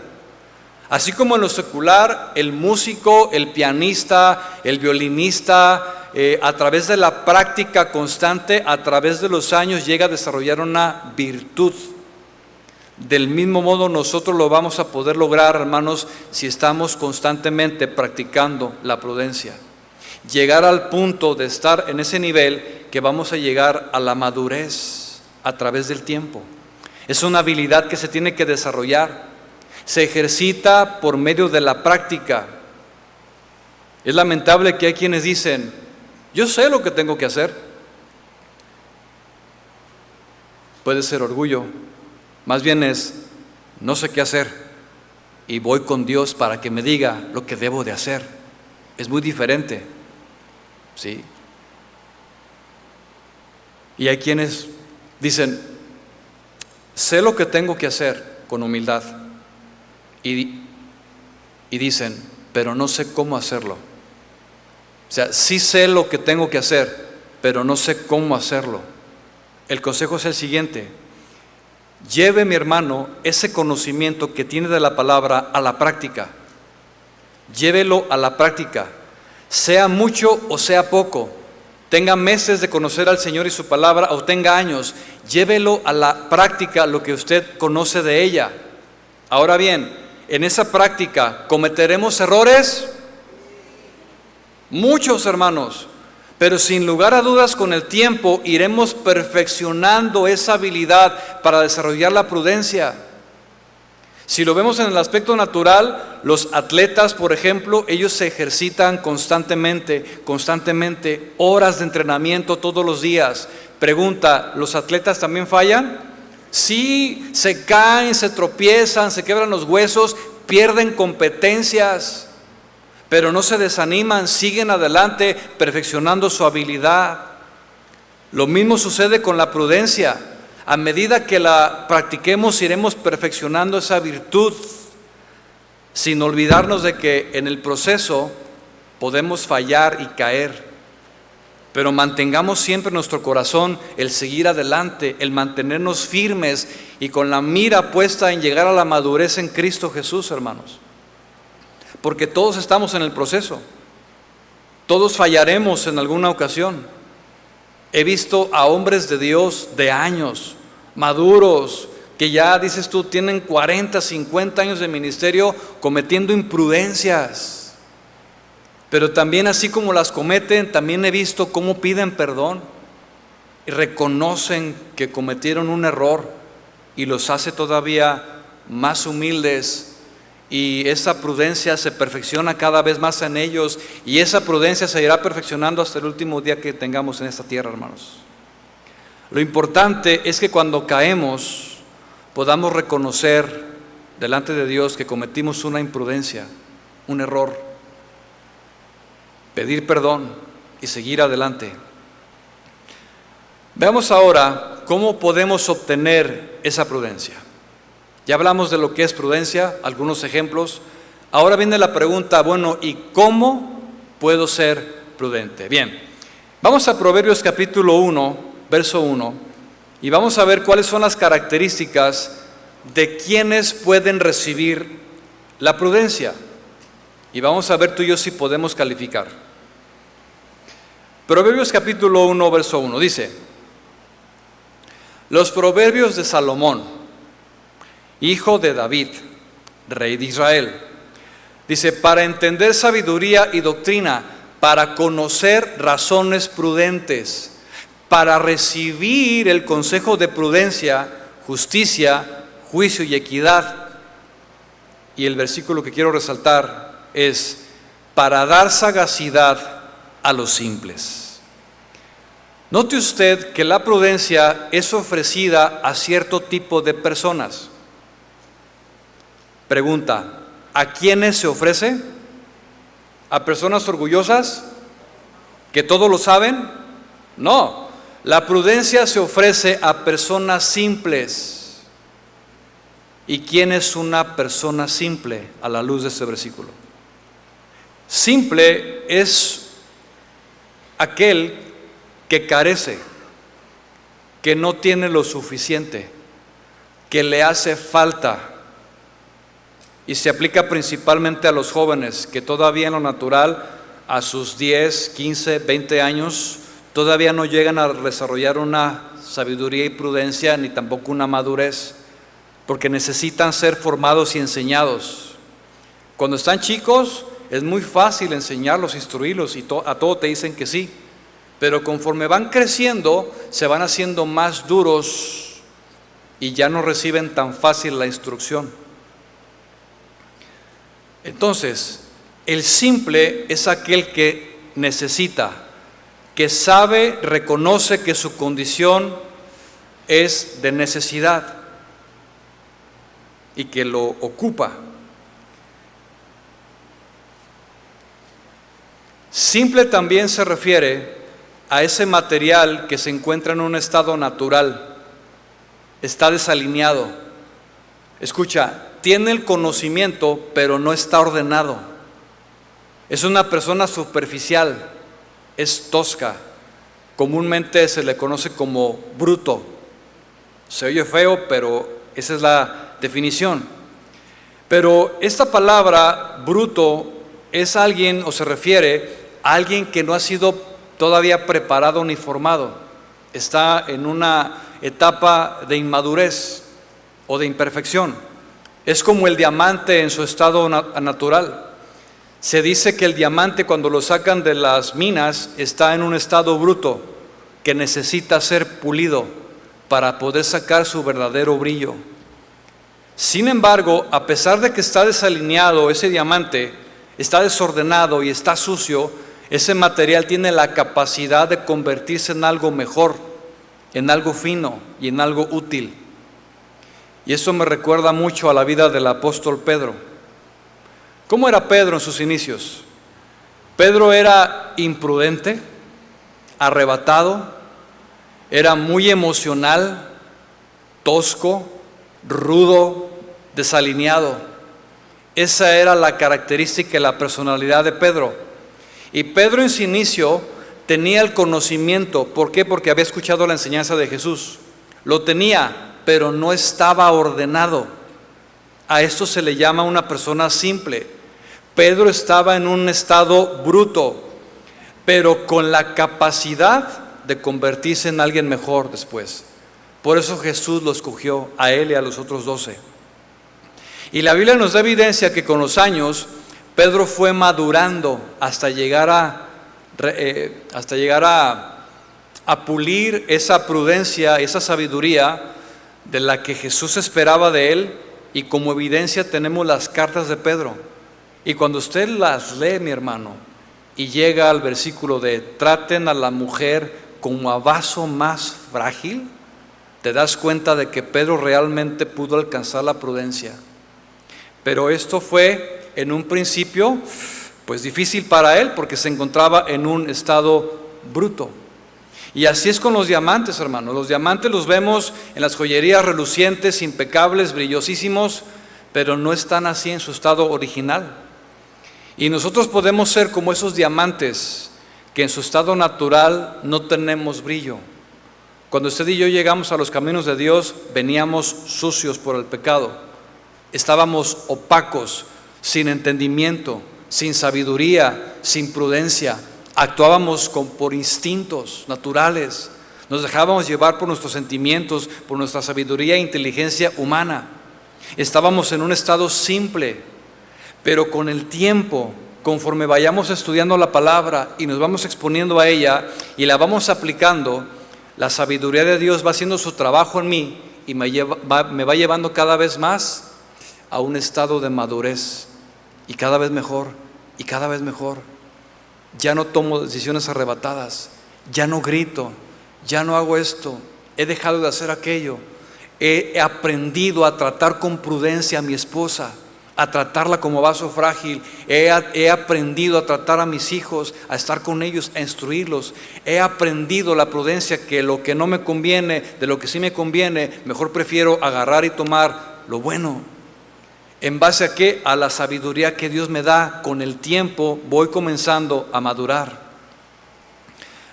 Así como en lo secular, el músico, el pianista, el violinista, a través de la práctica constante, a través de los años, llega a desarrollar una virtud. Del mismo modo nosotros lo vamos a poder lograr, hermanos, si estamos constantemente practicando la prudencia. Llegar al punto de estar en ese nivel que vamos a llegar a la madurez a través del tiempo. Es una habilidad que se tiene que desarrollar. Se ejercita por medio de la práctica. Es lamentable que hay quienes dicen, yo sé lo que tengo que hacer. Puede ser orgullo. Más bien es, no sé qué hacer y voy con Dios para que me diga lo que debo de hacer. Es muy diferente, ¿sí? Y hay quienes dicen, sé lo que tengo que hacer con humildad y dicen, pero no sé cómo hacerlo. O sea, sí sé lo que tengo que hacer, pero no sé cómo hacerlo. El consejo es el siguiente: lleve, mi hermano, ese conocimiento que tiene de la palabra a la práctica. Llévelo a la práctica, sea mucho o sea poco. Tenga meses de conocer al Señor y su palabra o tenga años, llévelo a la práctica lo que usted conoce de ella. Ahora bien, en esa práctica, ¿cometeremos errores? Muchos, hermanos. Pero sin lugar a dudas, con el tiempo iremos perfeccionando esa habilidad para desarrollar la prudencia. Si lo vemos en el aspecto natural, los atletas, por ejemplo, ellos se ejercitan constantemente, horas de entrenamiento todos los días. Pregunta, ¿los atletas también fallan? Sí, se caen, se tropiezan, se quebran los huesos, pierden competencias. Pero no se desaniman, siguen adelante perfeccionando su habilidad. Lo mismo sucede con la prudencia. A medida que la practiquemos, iremos perfeccionando esa virtud, sin olvidarnos de que en el proceso podemos fallar y caer. Pero mantengamos siempre en nuestro corazón el seguir adelante, el mantenernos firmes y con la mira puesta en llegar a la madurez en Cristo Jesús, hermanos. Porque todos estamos en el proceso, todos fallaremos en alguna ocasión. He visto a hombres de Dios de años, maduros, que ya dices tú, tienen 40, 50 años de ministerio cometiendo imprudencias. Pero también así como las cometen, también he visto cómo piden perdón y reconocen que cometieron un error y los hace todavía más humildes. Y esa prudencia se perfecciona cada vez más en ellos y esa prudencia se irá perfeccionando hasta el último día que tengamos en esta tierra, hermanos. Lo importante es que cuando caemos podamos reconocer delante de Dios que cometimos una imprudencia, un error, pedir perdón y seguir adelante. Veamos ahora cómo podemos obtener esa prudencia. Ya hablamos de lo que es prudencia, algunos ejemplos. Ahora viene la pregunta, bueno, ¿y cómo puedo ser prudente? Bien, vamos a Proverbios capítulo 1, verso 1. Y vamos a ver cuáles son las características de quienes pueden recibir la prudencia. Y vamos a ver tú y yo si podemos calificar. Proverbios capítulo 1, verso 1 dice: los proverbios de Salomón, hijo de David, rey de Israel. Dice: para entender sabiduría y doctrina, para conocer razones prudentes, para recibir el consejo de prudencia, justicia, juicio y equidad. Y el versículo que quiero resaltar es: para dar sagacidad a los simples. Note usted que la prudencia es ofrecida a cierto tipo de personas. Pregunta: ¿a quiénes se ofrece? ¿A personas orgullosas que todo lo saben? No, la prudencia se ofrece a personas simples. ¿Y quién es una persona simple a la luz de este versículo? Simple es aquel que carece, que no tiene lo suficiente, que le hace falta. Y se aplica principalmente a los jóvenes que todavía en lo natural, a sus 10, 15, 20 años, todavía no llegan a desarrollar una sabiduría y prudencia, ni tampoco una madurez, porque necesitan ser formados y enseñados. Cuando están chicos es muy fácil enseñarlos, instruirlos, y a todo te dicen que sí, pero conforme van creciendo se van haciendo más duros y ya no reciben tan fácil la instrucción. Entonces, el simple es aquel que necesita, que sabe, reconoce que su condición es de necesidad y que lo ocupa. Simple también se refiere a ese material que se encuentra en un estado natural, está desalineado. Escucha, tiene el conocimiento, pero no está ordenado. Es una persona superficial, es tosca. Comúnmente se le conoce como bruto. Se oye feo, pero esa es la definición. Pero esta palabra bruto es alguien, o se refiere a alguien que no ha sido todavía preparado ni formado. Está en una etapa de inmadurez o de imperfección. Es como el diamante en su estado natural. Se dice que el diamante, cuando lo sacan de las minas, está en un estado bruto, que necesita ser pulido para poder sacar su verdadero brillo. Sin embargo, a pesar de que está desalineado ese diamante, está desordenado y está sucio, ese material tiene la capacidad de convertirse en algo mejor, en algo fino y en algo útil. Y eso me recuerda mucho a la vida del apóstol Pedro. ¿Cómo era Pedro en sus inicios? Pedro era imprudente, arrebatado, era muy emocional, tosco, rudo, desalineado. Esa era la característica y la personalidad de Pedro. Y Pedro en su inicio tenía el conocimiento. ¿Por qué? Porque había escuchado la enseñanza de Jesús. Lo tenía, pero no estaba ordenado. A esto se le llama una persona simple. Pedro estaba en un estado bruto, pero con la capacidad de convertirse en alguien mejor después. Por eso Jesús lo escogió a él y a los otros 12. Y la Biblia nos da evidencia que con los años Pedro fue madurando hasta llegar a pulir esa prudencia, esa sabiduría de la que Jesús esperaba de él. Y como evidencia tenemos las cartas de Pedro. Y cuando usted las lee, mi hermano, y llega al versículo de traten a la mujer como a vaso más frágil, te das cuenta de que Pedro realmente pudo alcanzar la prudencia. Pero esto fue en un principio pues difícil para él, porque se encontraba en un estado bruto. Y así es con los diamantes, hermanos. Los diamantes los vemos en las joyerías relucientes, impecables, brillosísimos, pero no están así en su estado original. Y nosotros podemos ser como esos diamantes que en su estado natural no tenemos brillo. Cuando usted y yo llegamos a los caminos de Dios, veníamos sucios por el pecado. Estábamos opacos, sin entendimiento, sin sabiduría, sin prudencia. Actuábamos por instintos naturales. Nos dejábamos llevar por nuestros sentimientos, por nuestra sabiduría e inteligencia humana. Estábamos en un estado simple, pero con el tiempo, conforme vayamos estudiando la palabra y nos vamos exponiendo a ella y la vamos aplicando, la sabiduría de Dios va haciendo su trabajo en mí y me va llevando cada vez más a un estado de madurez, y cada vez mejor, y cada vez mejor. Ya no tomo decisiones arrebatadas, ya no grito, ya no hago esto, he dejado de hacer aquello. He aprendido a tratar con prudencia a mi esposa, a tratarla como vaso frágil. He aprendido a tratar a mis hijos, a estar con ellos, a instruirlos. He aprendido la prudencia, que lo que no me conviene, de lo que sí me conviene, mejor prefiero agarrar y tomar lo bueno. ¿En base a qué? A la sabiduría que Dios me da. Con el tiempo voy comenzando a madurar.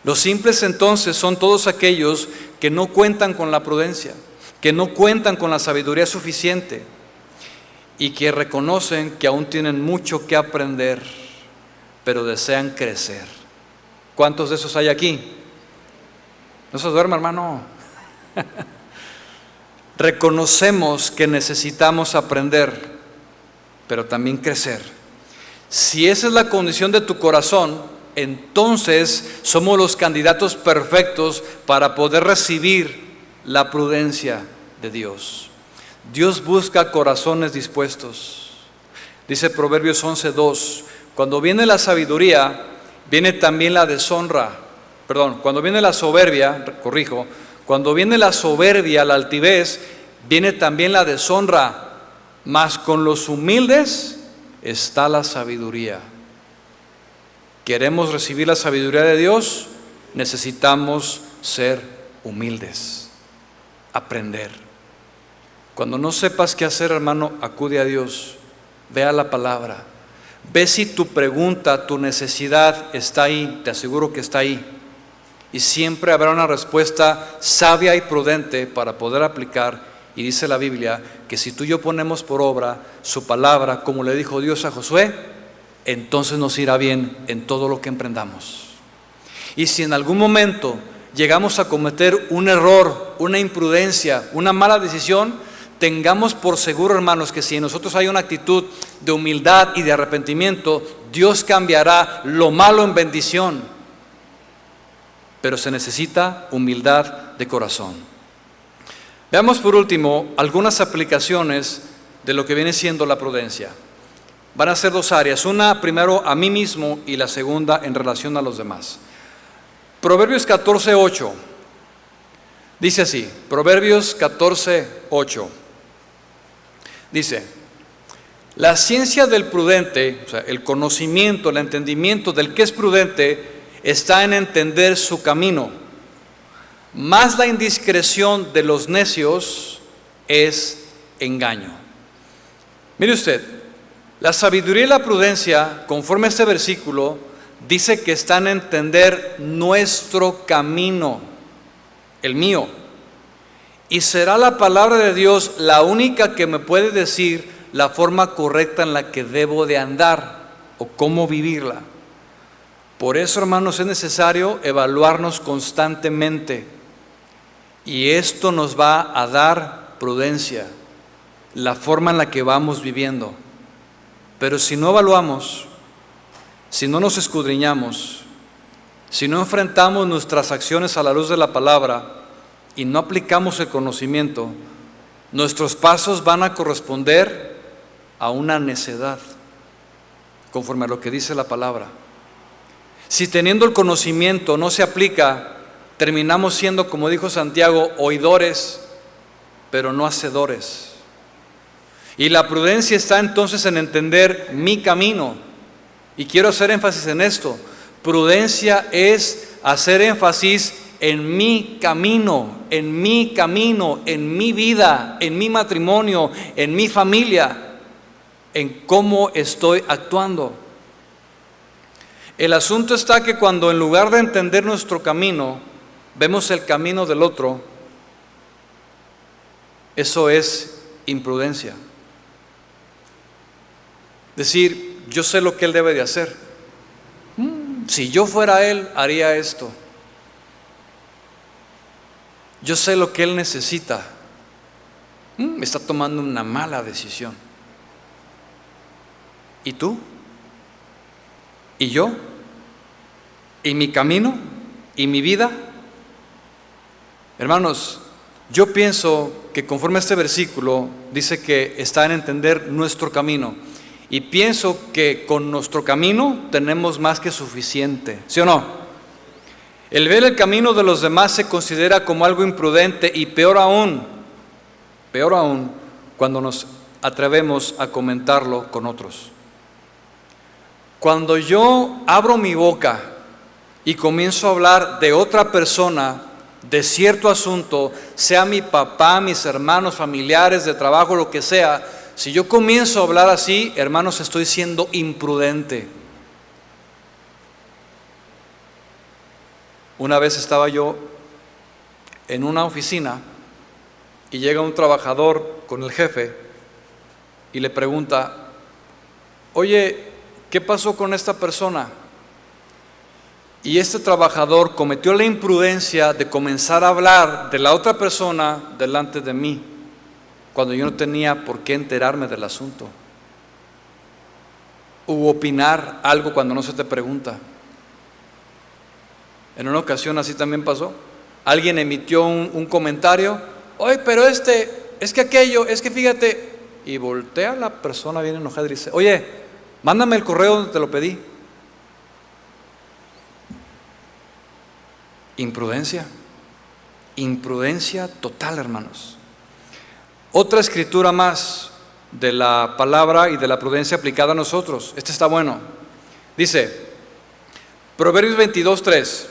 Los simples entonces son todos aquellos que no cuentan con la prudencia, que no cuentan con la sabiduría suficiente y que reconocen que aún tienen mucho que aprender, pero desean crecer. ¿Cuántos de esos hay aquí? No se duerma, hermano. Reconocemos que necesitamos aprender, pero también crecer. Si esa es la condición de tu corazón, entonces somos los candidatos perfectos para poder recibir la prudencia de Dios. Dios busca corazones dispuestos. Dice Proverbios 11:2, cuando viene la sabiduría, viene también la deshonra. Cuando viene la soberbia, cuando viene la soberbia, la altivez, viene también la deshonra, mas con los humildes está la sabiduría. ¿Queremos recibir la sabiduría de Dios? Necesitamos ser humildes, aprender. Cuando no sepas qué hacer, hermano, acude a Dios, ve a la palabra, ve si tu pregunta, tu necesidad está ahí. Te aseguro que está ahí, y siempre habrá una respuesta sabia y prudente para poder aplicar. Y dice la Biblia que si tú y yo ponemos por obra su palabra, como le dijo Dios a Josué, entonces nos irá bien en todo lo que emprendamos. Y si en algún momento llegamos a cometer un error, una imprudencia, una mala decisión, tengamos por seguro, hermanos, que si en nosotros hay una actitud de humildad y de arrepentimiento, Dios cambiará lo malo en bendición. Pero se necesita humildad de corazón. Veamos por último algunas aplicaciones de lo que viene siendo la prudencia. Van a ser dos áreas, una primero a mí mismo y la segunda en relación a los demás. Proverbios 14:8 dice así, Proverbios 14:8 dice: la ciencia del prudente, o sea, el conocimiento, el entendimiento del que es prudente, está en entender su camino, mas la indiscreción de los necios es engaño. Mire usted, la sabiduría y la prudencia, conforme a este versículo, dice que están en entender nuestro camino, el mío. Y será la palabra de Dios la única que me puede decir la forma correcta en la que debo de andar o cómo vivirla. Por eso, hermanos, es necesario evaluarnos constantemente. Y esto nos va a dar prudencia, la forma en la que vamos viviendo. Pero si no evaluamos, si no nos escudriñamos, si no enfrentamos nuestras acciones a la luz de la palabra y no aplicamos el conocimiento, nuestros pasos van a corresponder a una necedad, conforme a lo que dice la palabra. Si teniendo el conocimiento no se aplica, terminamos siendo, como dijo Santiago, oidores, pero no hacedores. Y la prudencia está entonces en entender mi camino. Y quiero hacer énfasis en esto. Prudencia es hacer énfasis en mi camino, en mi vida, en mi matrimonio, en mi familia, en cómo estoy actuando. El asunto está que cuando en lugar de entender nuestro camino, vemos el camino del otro, eso es imprudencia. Decir, yo sé lo que él debe de hacer. Si yo fuera él, haría esto. Yo sé lo que él necesita. Está tomando una mala decisión. ¿Y tú? ¿Y yo? ¿Y mi camino? ¿Y mi vida? Hermanos, yo pienso que conforme a este versículo dice que está en entender nuestro camino. Y pienso que con nuestro camino tenemos más que suficiente, ¿sí o no? El ver el camino de los demás se considera como algo imprudente y peor aún, cuando nos atrevemos a comentarlo con otros. Cuando yo abro mi boca y comienzo a hablar de otra persona, de cierto asunto, sea mi papá, mis hermanos, familiares, de trabajo, lo que sea, si yo comienzo a hablar así, hermanos, estoy siendo imprudente. Una vez estaba yo en una oficina y llega un trabajador con el jefe y le pregunta, oye, ¿qué pasó con esta persona? Y este trabajador cometió la imprudencia de comenzar a hablar de la otra persona delante de mí, cuando yo no tenía por qué enterarme del asunto, u opinar algo cuando no se te pregunta. En una ocasión así también pasó. Alguien emitió un comentario, oye, pero es que aquello, es que fíjate, y voltea la persona bien enojada y dice, oye, mándame el correo donde te lo pedí. Imprudencia total, hermanos. Otra escritura más de la palabra y de la prudencia aplicada a nosotros. Este está bueno. Dice, Proverbios 22:3.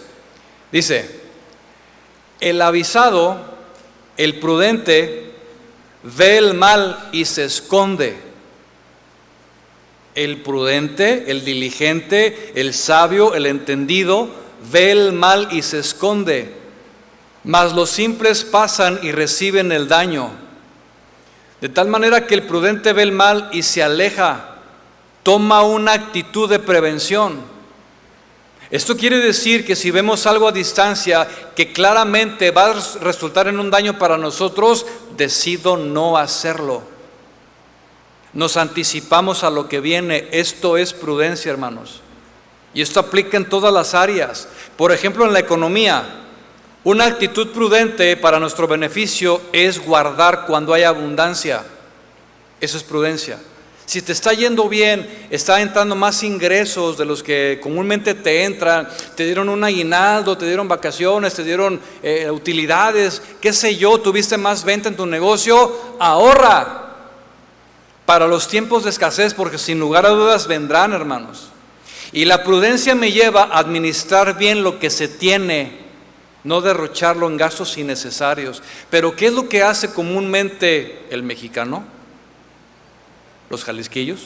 Dice, el avisado, el prudente, ve el mal y se esconde. El prudente, el diligente, el sabio, el entendido, ve el mal y se esconde. Mas los simples pasan y reciben el daño. De tal manera que el prudente ve el mal y se aleja, toma una actitud de prevención. Esto quiere decir que si vemos algo a distancia que claramente va a resultar en un daño para nosotros, decido no hacerlo. Nos anticipamos a lo que viene. Esto es prudencia, hermanos. Y esto aplica en todas las áreas. Por ejemplo, en la economía. Una actitud prudente para nuestro beneficio es guardar cuando hay abundancia. Eso es prudencia. Si te está yendo bien, está entrando más ingresos de los que comúnmente te entran, te dieron un aguinaldo, te dieron vacaciones, te dieron utilidades, qué sé yo, tuviste más venta en tu negocio, ahorra para los tiempos de escasez, porque sin lugar a dudas vendrán, hermanos. Y la prudencia me lleva a administrar bien lo que se tiene, no derrocharlo en gastos innecesarios. Pero ¿qué es lo que hace comúnmente el mexicano? Los jalisquillos.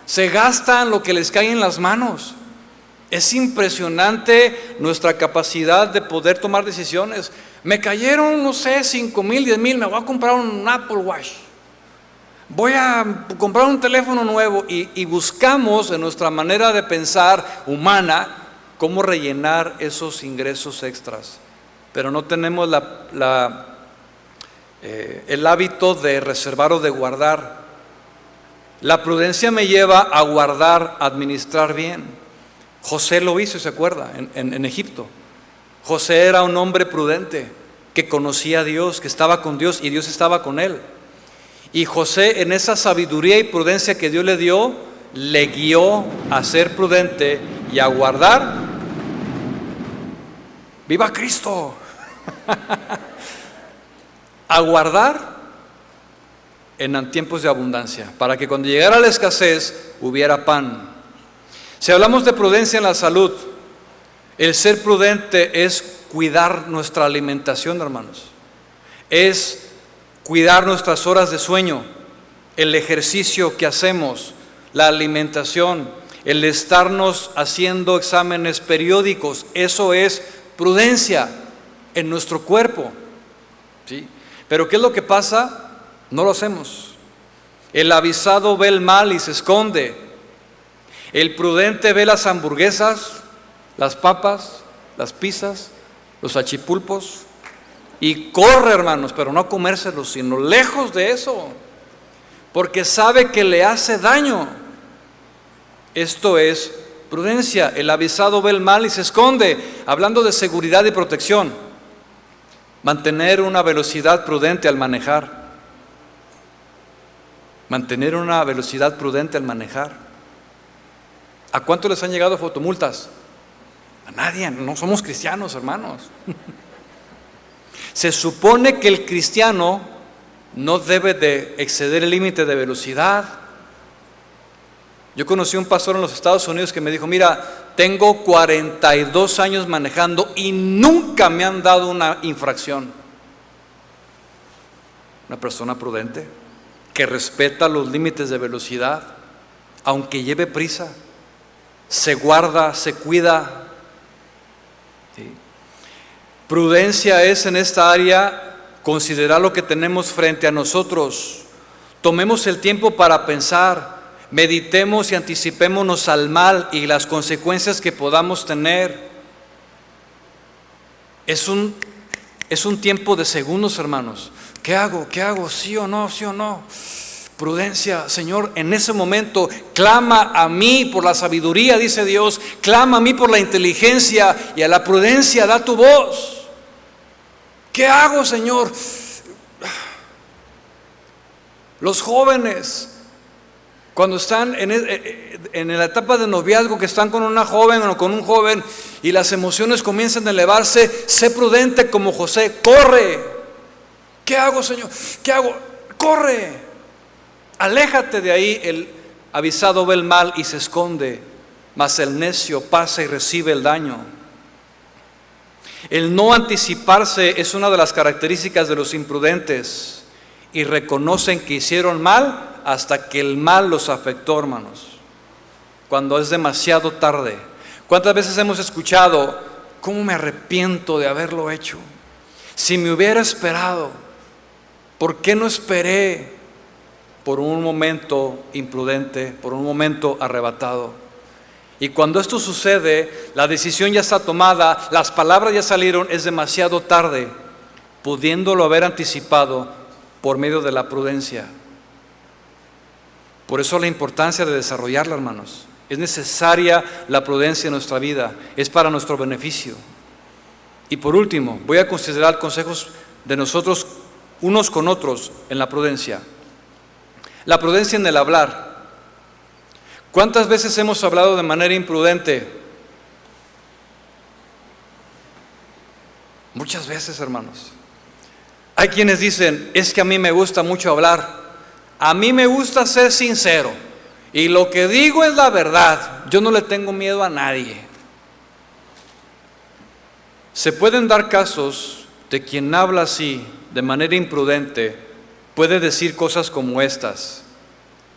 Se gastan lo que les cae en las manos. Es impresionante nuestra capacidad de poder tomar decisiones. Me cayeron, no sé, 5,000, 10,000, me voy a comprar un Apple Watch. Voy a comprar un teléfono nuevo y buscamos en nuestra manera de pensar humana cómo rellenar esos ingresos extras, pero no tenemos el hábito de reservar o de guardar. La prudencia me lleva a guardar, a administrar bien. José lo hizo, ¿se acuerda? En Egipto. José era un hombre prudente, que conocía a Dios, que estaba con Dios y Dios estaba con él. Y José, en esa sabiduría y prudencia que Dios le dio, le guió a ser prudente y a guardar. ¡Viva Cristo! A guardar en tiempos de abundancia, para que cuando llegara la escasez hubiera pan. Si hablamos de prudencia en la salud, el ser prudente es cuidar nuestra alimentación, hermanos. Es cuidar nuestras horas de sueño, el ejercicio que hacemos, la alimentación, el estarnos haciendo exámenes periódicos. Eso es prudencia. en nuestro cuerpo, ¿sí? Pero ¿qué es lo que pasa? No lo hacemos. El avisado ve el mal y se esconde. El prudente ve las hamburguesas, las papas, las pizzas, los achipulpos y corre, hermanos, pero no a comérselos, sino lejos de eso, porque sabe que le hace daño. Esto es prudencia. El avisado ve el mal y se esconde. Hablando de seguridad y protección, mantener una velocidad prudente al manejar. Mantener una velocidad prudente al manejar. ¿A cuánto les han llegado fotomultas? A nadie, no somos cristianos, hermanos. Se supone que el cristiano no debe de exceder el límite de velocidad. Yo conocí un pastor en los Estados Unidos que me dijo: mira, tengo 42 años manejando y nunca me han dado una infracción. Una persona prudente que respeta los límites de velocidad, aunque lleve prisa, se guarda, se cuida. ¿Sí? Prudencia es en esta área considerar lo que tenemos frente a nosotros. Tomemos el tiempo para pensar, meditemos y anticipémonos al mal y las consecuencias que podamos tener. Es un tiempo de segundos, hermanos. ¿Qué hago? ¿Qué hago? ¿Sí o no? ¿Sí o no? Prudencia, Señor, en ese momento clama a mí por la sabiduría, dice Dios, clama a mí por la inteligencia, y a la prudencia da tu voz. ¿Qué hago, Señor? Los jóvenes, cuando están en la etapa de noviazgo, que están con una joven o con un joven y las emociones comienzan a elevarse, sé prudente como José, corre. ¿Qué hago, Señor? ¿Qué hago? Corre. Aléjate de ahí. El avisado ve el mal y se esconde, mas el necio pasa y recibe el daño. El no anticiparse es una de las características de los imprudentes, y reconocen que hicieron mal hasta que el mal los afectó, hermanos, cuando es demasiado tarde. ¿Cuántas veces hemos escuchado: cómo me arrepiento de haberlo hecho? Si me hubiera esperado, ¿por qué no esperé? Por un momento imprudente, por un momento arrebatado. Y cuando esto sucede, la decisión ya está tomada, las palabras ya salieron, es demasiado tarde, pudiéndolo haber anticipado por medio de la prudencia. Por eso la importancia de desarrollarla, hermanos. Es necesaria la prudencia en nuestra vida, es para nuestro beneficio. Y por último, voy a considerar consejos de nosotros unos con otros en la prudencia. La prudencia en el hablar. ¿Cuántas veces hemos hablado de manera imprudente? Muchas veces, hermanos. Hay quienes dicen: es que a mí me gusta mucho hablar, a mí me gusta ser sincero, y lo que digo es la verdad, yo no le tengo miedo a nadie. Se pueden dar casos de quien habla así, de manera imprudente, puede decir cosas como estas: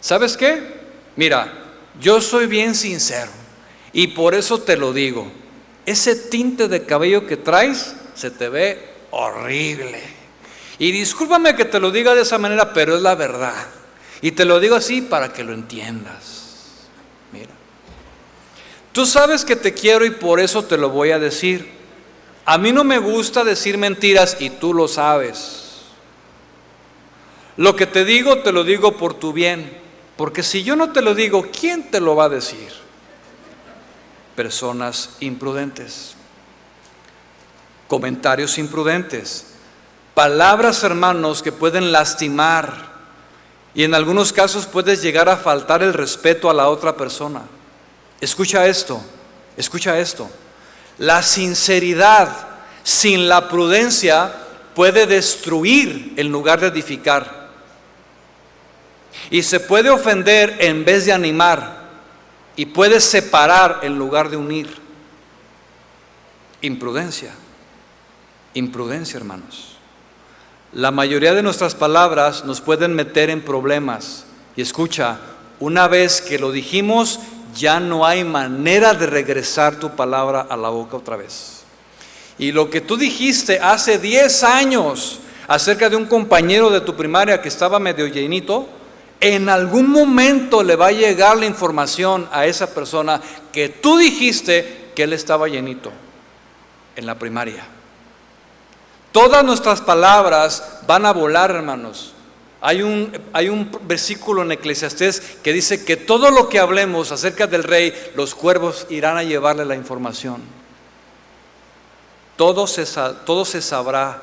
¿sabes qué? Mira, yo soy bien sincero y por eso te lo digo. Ese tinte de cabello que traes se te ve horrible. Y discúlpame que te lo diga de esa manera, pero es la verdad. Y te lo digo así para que lo entiendas. Mira, tú sabes que te quiero y por eso te lo voy a decir. A mí no me gusta decir mentiras y tú lo sabes. Lo que te lo digo por tu bien, porque si yo no te lo digo, ¿quién te lo va a decir? Personas imprudentes, comentarios imprudentes, palabras, hermanos, que pueden lastimar, y en algunos casos puedes llegar a faltar el respeto a la otra persona. Escucha esto, escucha esto. La sinceridad sin la prudencia puede destruir en lugar de edificar. Y se puede ofender en vez de animar, y puede separar en lugar de unir. Imprudencia, imprudencia, hermanos. La mayoría de nuestras palabras nos pueden meter en problemas. Y escucha, una vez que lo dijimos, ya no hay manera de regresar tu palabra a la boca otra vez. Y lo que tú dijiste hace 10 años acerca de un compañero de tu primaria que estaba medio llenito, en algún momento le va a llegar la información a esa persona que tú dijiste que él estaba llenito en la primaria. Todas nuestras palabras van a volar, hermanos. Hay un versículo en Eclesiastés que dice que todo lo que hablemos acerca del rey, los cuervos irán a llevarle la información. Todo se sabrá.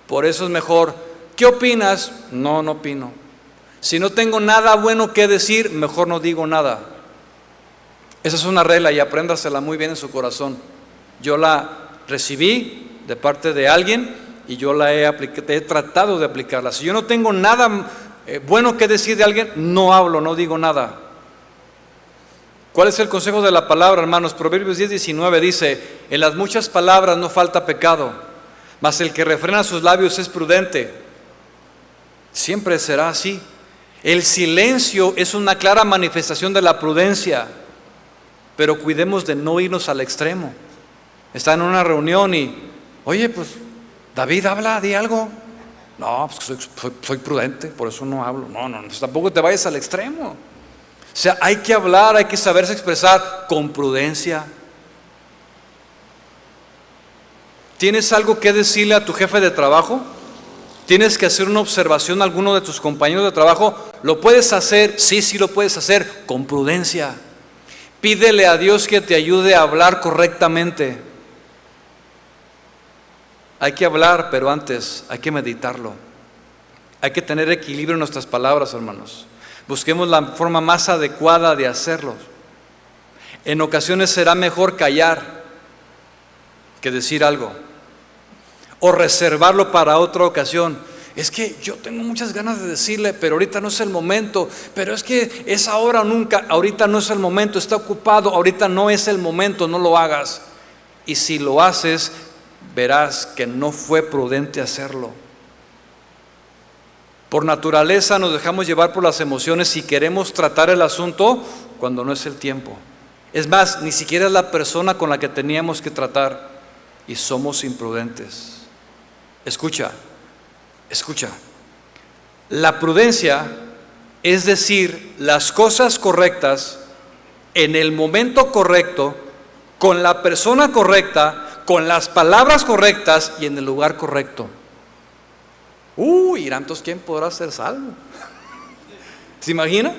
Por eso es mejor, ¿qué opinas? No opino. Si no tengo nada bueno que decir, mejor no digo nada. Esa es una regla y apréndasela muy bien en su corazón. Yo la recibí de parte de alguien y yo la he tratado de aplicarla. Si yo no tengo nada bueno que decir de alguien, no hablo, no digo nada. ¿Cuál es el consejo de la palabra, hermanos? Proverbios 10:19 dice: en las muchas palabras no falta pecado, mas el que refrena sus labios es prudente. Siempre será así. El silencio es una clara manifestación de la prudencia, pero cuidemos de no irnos al extremo. Está en una reunión y, oye, pues David, habla, di algo. No, pues soy prudente, por eso no hablo. No, tampoco te vayas al extremo. O sea, hay que hablar, hay que saberse expresar con prudencia. ¿Tienes algo que decirle a tu jefe de trabajo? ¿Tienes que hacer una observación a alguno de tus compañeros de trabajo? ¿Lo puedes hacer? Sí lo puedes hacer, con prudencia. Pídele a Dios que te ayude a hablar correctamente. Hay que hablar, pero antes hay que meditarlo. Hay que tener equilibrio en nuestras palabras, hermanos. Busquemos la forma más adecuada de hacerlo. En ocasiones será mejor callar que decir algo, o reservarlo para otra ocasión. Es que yo tengo muchas ganas de decirle, pero ahorita no es el momento. Pero es que es ahora o nunca. Ahorita no es el momento, está ocupado. Ahorita no es el momento, no lo hagas. Y si lo haces, verás que no fue prudente hacerlo. Por naturaleza nos dejamos llevar por las emociones y queremos tratar el asunto cuando no es el tiempo. Es más, ni siquiera es la persona con la que teníamos que tratar y somos imprudentes. Escucha. La prudencia es decir las cosas correctas en el momento correcto, con la persona correcta, con las palabras correctas y en el lugar correcto. Entonces, ¿quién podrá ser salvo? ¿Se imagina?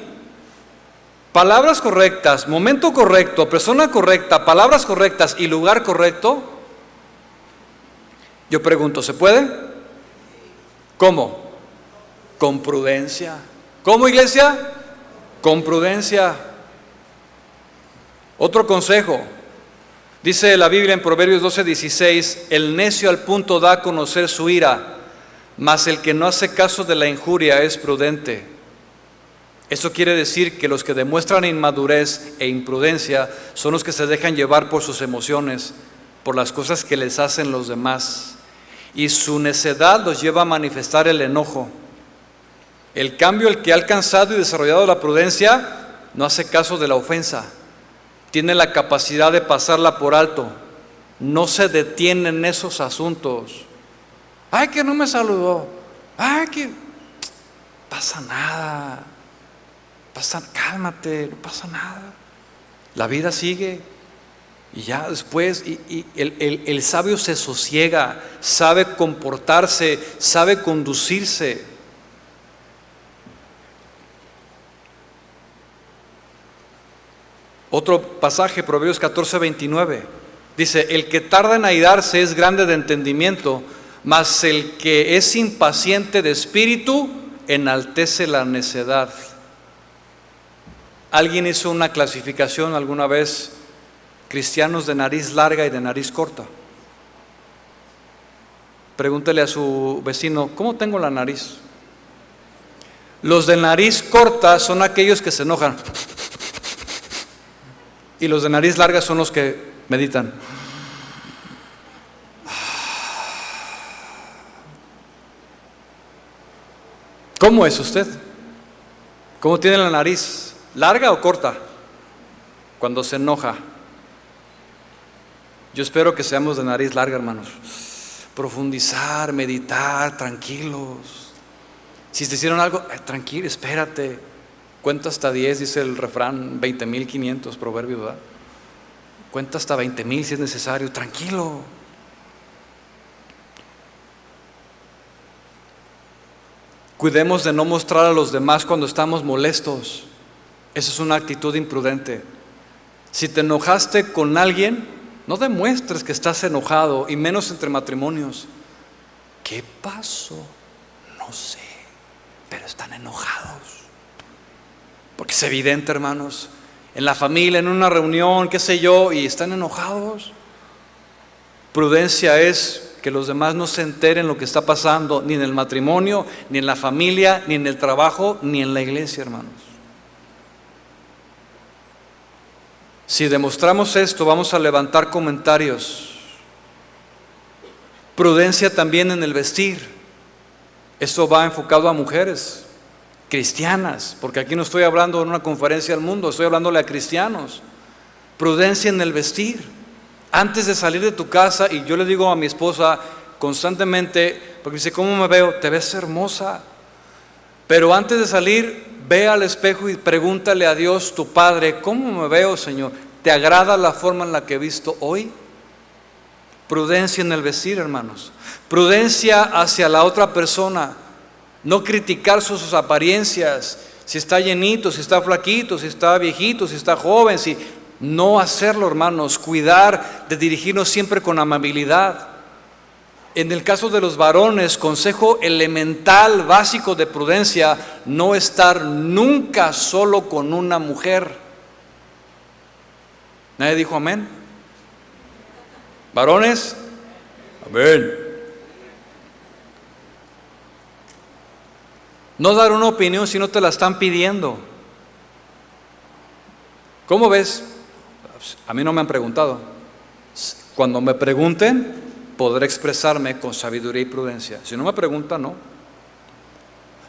Palabras correctas, momento correcto, persona correcta, palabras correctas y lugar correcto. Yo pregunto, ¿se puede? ¿Cómo? Con prudencia. ¿Cómo, iglesia? Con prudencia. Otro consejo. Dice la Biblia en Proverbios 12:16: el necio al punto da a conocer su ira, mas el que no hace caso de la injuria es prudente. Esto quiere decir que los que demuestran inmadurez e imprudencia son los que se dejan llevar por sus emociones, por las cosas que les hacen los demás, y su necedad los lleva a manifestar el enojo. El cambio, el que ha alcanzado y desarrollado la prudencia, no hace caso de la ofensa, tiene la capacidad de pasarla por alto, no se detiene en esos asuntos. Ay, que no me saludó. Ay, que pasa nada. Cálmate, no pasa nada. La vida sigue. Y ya después, el sabio se sosiega, sabe comportarse, sabe conducirse. Otro pasaje, Proverbios 14:29, dice: el que tarda en airarse es grande de entendimiento, mas el que es impaciente de espíritu enaltece la necedad. ¿Alguien hizo una clasificación alguna vez? Cristianos de nariz larga y de nariz corta. Pregúntele a su vecino, ¿cómo tengo la nariz? Los de nariz corta son aquellos que se enojan. Y los de nariz larga son los que meditan. ¿Cómo es usted? ¿Cómo tiene la nariz? ¿Larga o corta? Cuando se enoja. Yo espero que seamos de nariz larga, hermanos. Profundizar, meditar, tranquilos. Si te hicieron algo, tranquilo, espérate. Cuenta hasta 10, dice el refrán, 20,500 proverbios, ¿verdad? Cuenta hasta 20,000 si es necesario, tranquilo. Cuidemos de no mostrar a los demás cuando estamos molestos. Esa es una actitud imprudente. Si te enojaste con alguien, no demuestres que estás enojado, y menos entre matrimonios. ¿Qué pasó? No sé, pero están enojados. Porque es evidente, hermanos, en la familia, en una reunión, qué sé yo, y están enojados. Prudencia es que los demás no se enteren lo que está pasando, ni en el matrimonio, ni en la familia, ni en el trabajo, ni en la iglesia, hermanos. Si demostramos esto, vamos a levantar comentarios. Prudencia también en el vestir. Esto va enfocado a mujeres cristianas, porque aquí no estoy hablando en una conferencia al mundo, estoy hablándole a cristianos. Prudencia en el vestir. Antes de salir de tu casa, y yo le digo a mi esposa constantemente, porque dice, ¿cómo me veo? Te ves hermosa. Pero antes de salir, ve al espejo y pregúntale a Dios, tu Padre, ¿cómo me veo, Señor? ¿Te agrada la forma en la que he visto hoy? Prudencia en el vestir, hermanos. Prudencia hacia la otra persona. No criticar sus apariencias, si está llenito, si está flaquito, si está viejito, si está joven, si no hacerlo, hermanos. Cuidar de dirigirnos siempre con amabilidad. En el caso de los varones, consejo elemental, básico de prudencia, no estar nunca solo con una mujer. ¿Nadie dijo amén? ¿Varones? Amén. No dar una opinión si no te la están pidiendo. ¿Cómo ves? A mí no me han preguntado. Cuando me pregunten, podré expresarme con sabiduría y prudencia. Si no me preguntan, no.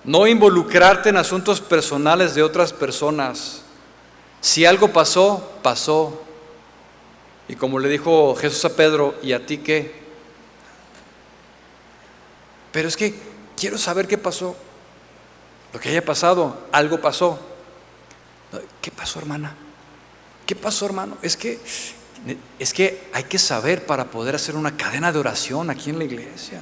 No involucrarte en asuntos personales de otras personas. Si algo pasó, pasó. Y como le dijo Jesús a Pedro, ¿y a ti qué? Pero es que quiero saber qué pasó. Lo que haya pasado, algo pasó. ¿Qué pasó, hermana? ¿Qué pasó, hermano? Es que hay que saber para poder hacer una cadena de oración aquí en la iglesia.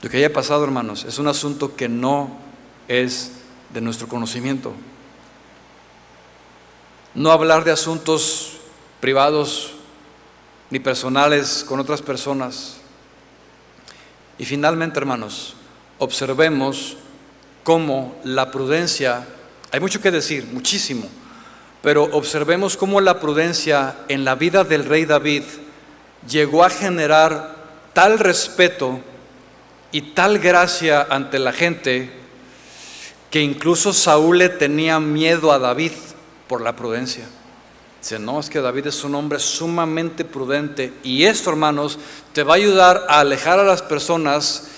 Lo que haya pasado, hermanos, es un asunto que no es de nuestro conocimiento. No hablar de asuntos privados ni personales con otras personas. Y finalmente, hermanos, observemos cómo la prudencia, hay mucho que decir, muchísimo, pero observemos cómo la prudencia en la vida del rey David llegó a generar tal respeto y tal gracia ante la gente que incluso Saúl le tenía miedo a David por la prudencia. Dice, no, es que David es un hombre sumamente prudente, y esto, hermanos, te va a ayudar a alejar a las personas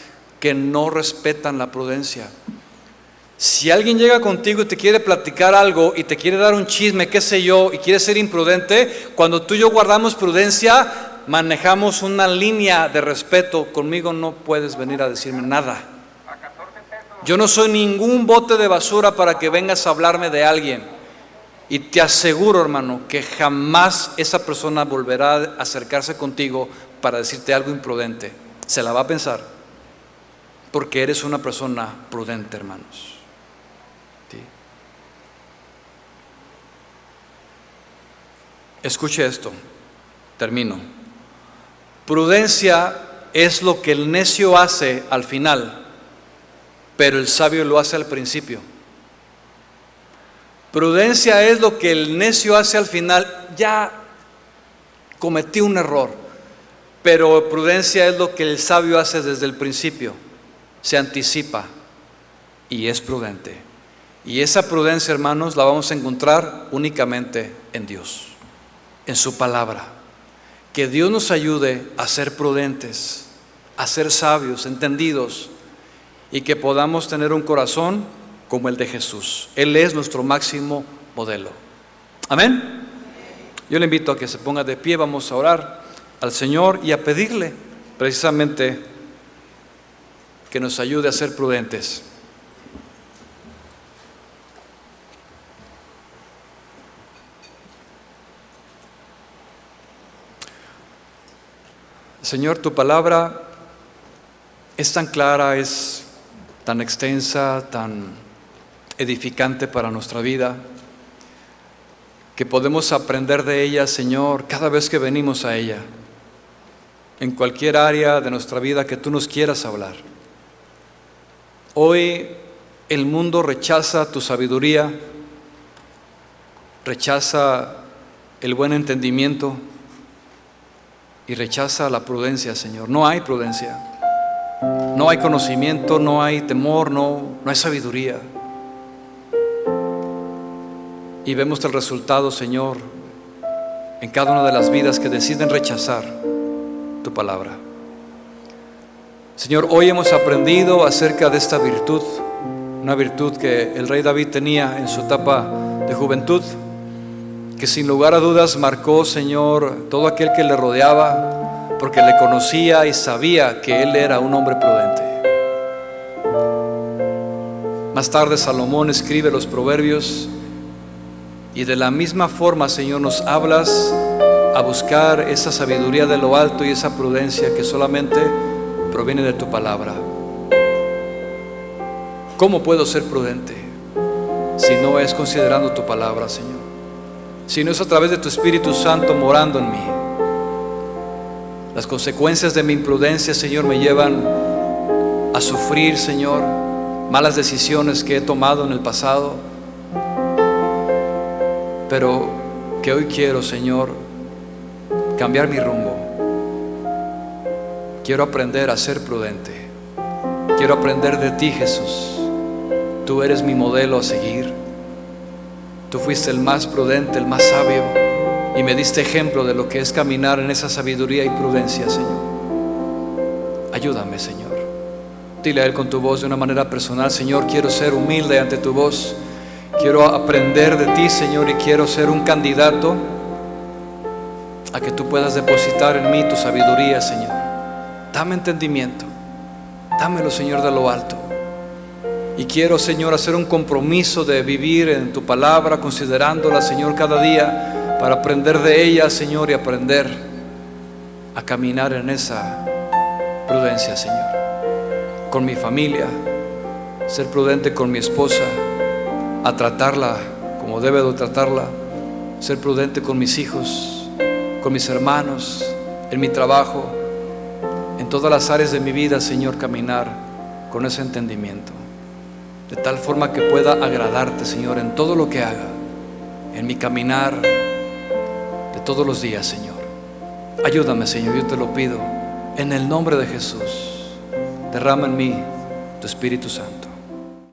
que no respetan la prudencia. Si alguien llega contigo y te quiere platicar algo y te quiere dar un chisme, qué sé yo, y quiere ser imprudente, cuando tú y yo guardamos prudencia, manejamos una línea de respeto. Conmigo no puedes venir a decirme nada. Yo no soy ningún bote de basura para que vengas a hablarme de alguien. Y te aseguro, hermano, que jamás esa persona volverá a acercarse contigo para decirte algo imprudente. Se la va a pensar, porque eres una persona prudente, hermanos. ¿Sí? Escuche esto, termino. Prudencia es lo que el necio hace al final, pero el sabio lo hace al principio. Prudencia es lo que el necio hace al final. Ya cometí un error, pero prudencia es lo que el sabio hace desde el principio. Se anticipa y es prudente. Y esa prudencia, hermanos, la vamos a encontrar únicamente en Dios, en su palabra. Que Dios nos ayude a ser prudentes, a ser sabios, entendidos, y que podamos tener un corazón como el de Jesús. Él es nuestro máximo modelo. Amén. Yo le invito a que se ponga de pie, vamos a orar al Señor y a pedirle precisamente que nos ayude a ser prudentes. Señor, tu palabra es tan clara, es tan extensa, tan edificante para nuestra vida, que podemos aprender de ella, Señor, cada vez que venimos a ella, en cualquier área de nuestra vida que tú nos quieras hablar. Hoy el mundo rechaza tu sabiduría, rechaza el buen entendimiento y rechaza la prudencia, Señor. No hay prudencia, no hay conocimiento, no hay temor, no hay sabiduría. Y vemos el resultado, Señor, en cada una de las vidas que deciden rechazar tu palabra. Señor, hoy hemos aprendido acerca de esta virtud, una virtud que el rey David tenía en su etapa de juventud, que sin lugar a dudas marcó, Señor, todo aquel que le rodeaba, porque le conocía y sabía que él era un hombre prudente. Más tarde Salomón escribe los Proverbios, y de la misma forma, Señor, nos hablas a buscar esa sabiduría de lo alto y esa prudencia que solamente proviene de tu palabra. ¿Cómo puedo ser prudente si no es considerando tu palabra, Señor? Si no es a través de tu Espíritu Santo morando en mí. Las consecuencias de mi imprudencia, Señor, me llevan a sufrir, Señor, malas decisiones que he tomado en el pasado, pero que hoy quiero, Señor, cambiar mi rumbo. Quiero aprender a ser prudente. Quiero aprender de ti, Jesús. Tú eres mi modelo a seguir. Tú fuiste el más prudente, el más sabio, y me diste ejemplo de lo que es caminar en esa sabiduría y prudencia, Señor. Ayúdame, Señor. Dile a Él con tu voz de una manera personal: Señor, quiero ser humilde ante tu voz. Quiero aprender de ti, Señor, y quiero ser un candidato a que tú puedas depositar en mí tu sabiduría, Señor. Dame entendimiento, dámelo, Señor, de lo alto. Y quiero, Señor, hacer un compromiso de vivir en tu palabra, considerándola, Señor, cada día, para aprender de ella, Señor, y aprender a caminar en esa prudencia, Señor. Con mi familia, ser prudente con mi esposa, a tratarla como debe de tratarla, ser prudente con mis hijos, con mis hermanos, en mi trabajo, en todas las áreas de mi vida, Señor, caminar con ese entendimiento, de tal forma que pueda agradarte, Señor, en todo lo que haga, en mi caminar de todos los días, Señor. Ayúdame, Señor, yo te lo pido, en el nombre de Jesús. Derrama en mí tu Espíritu Santo.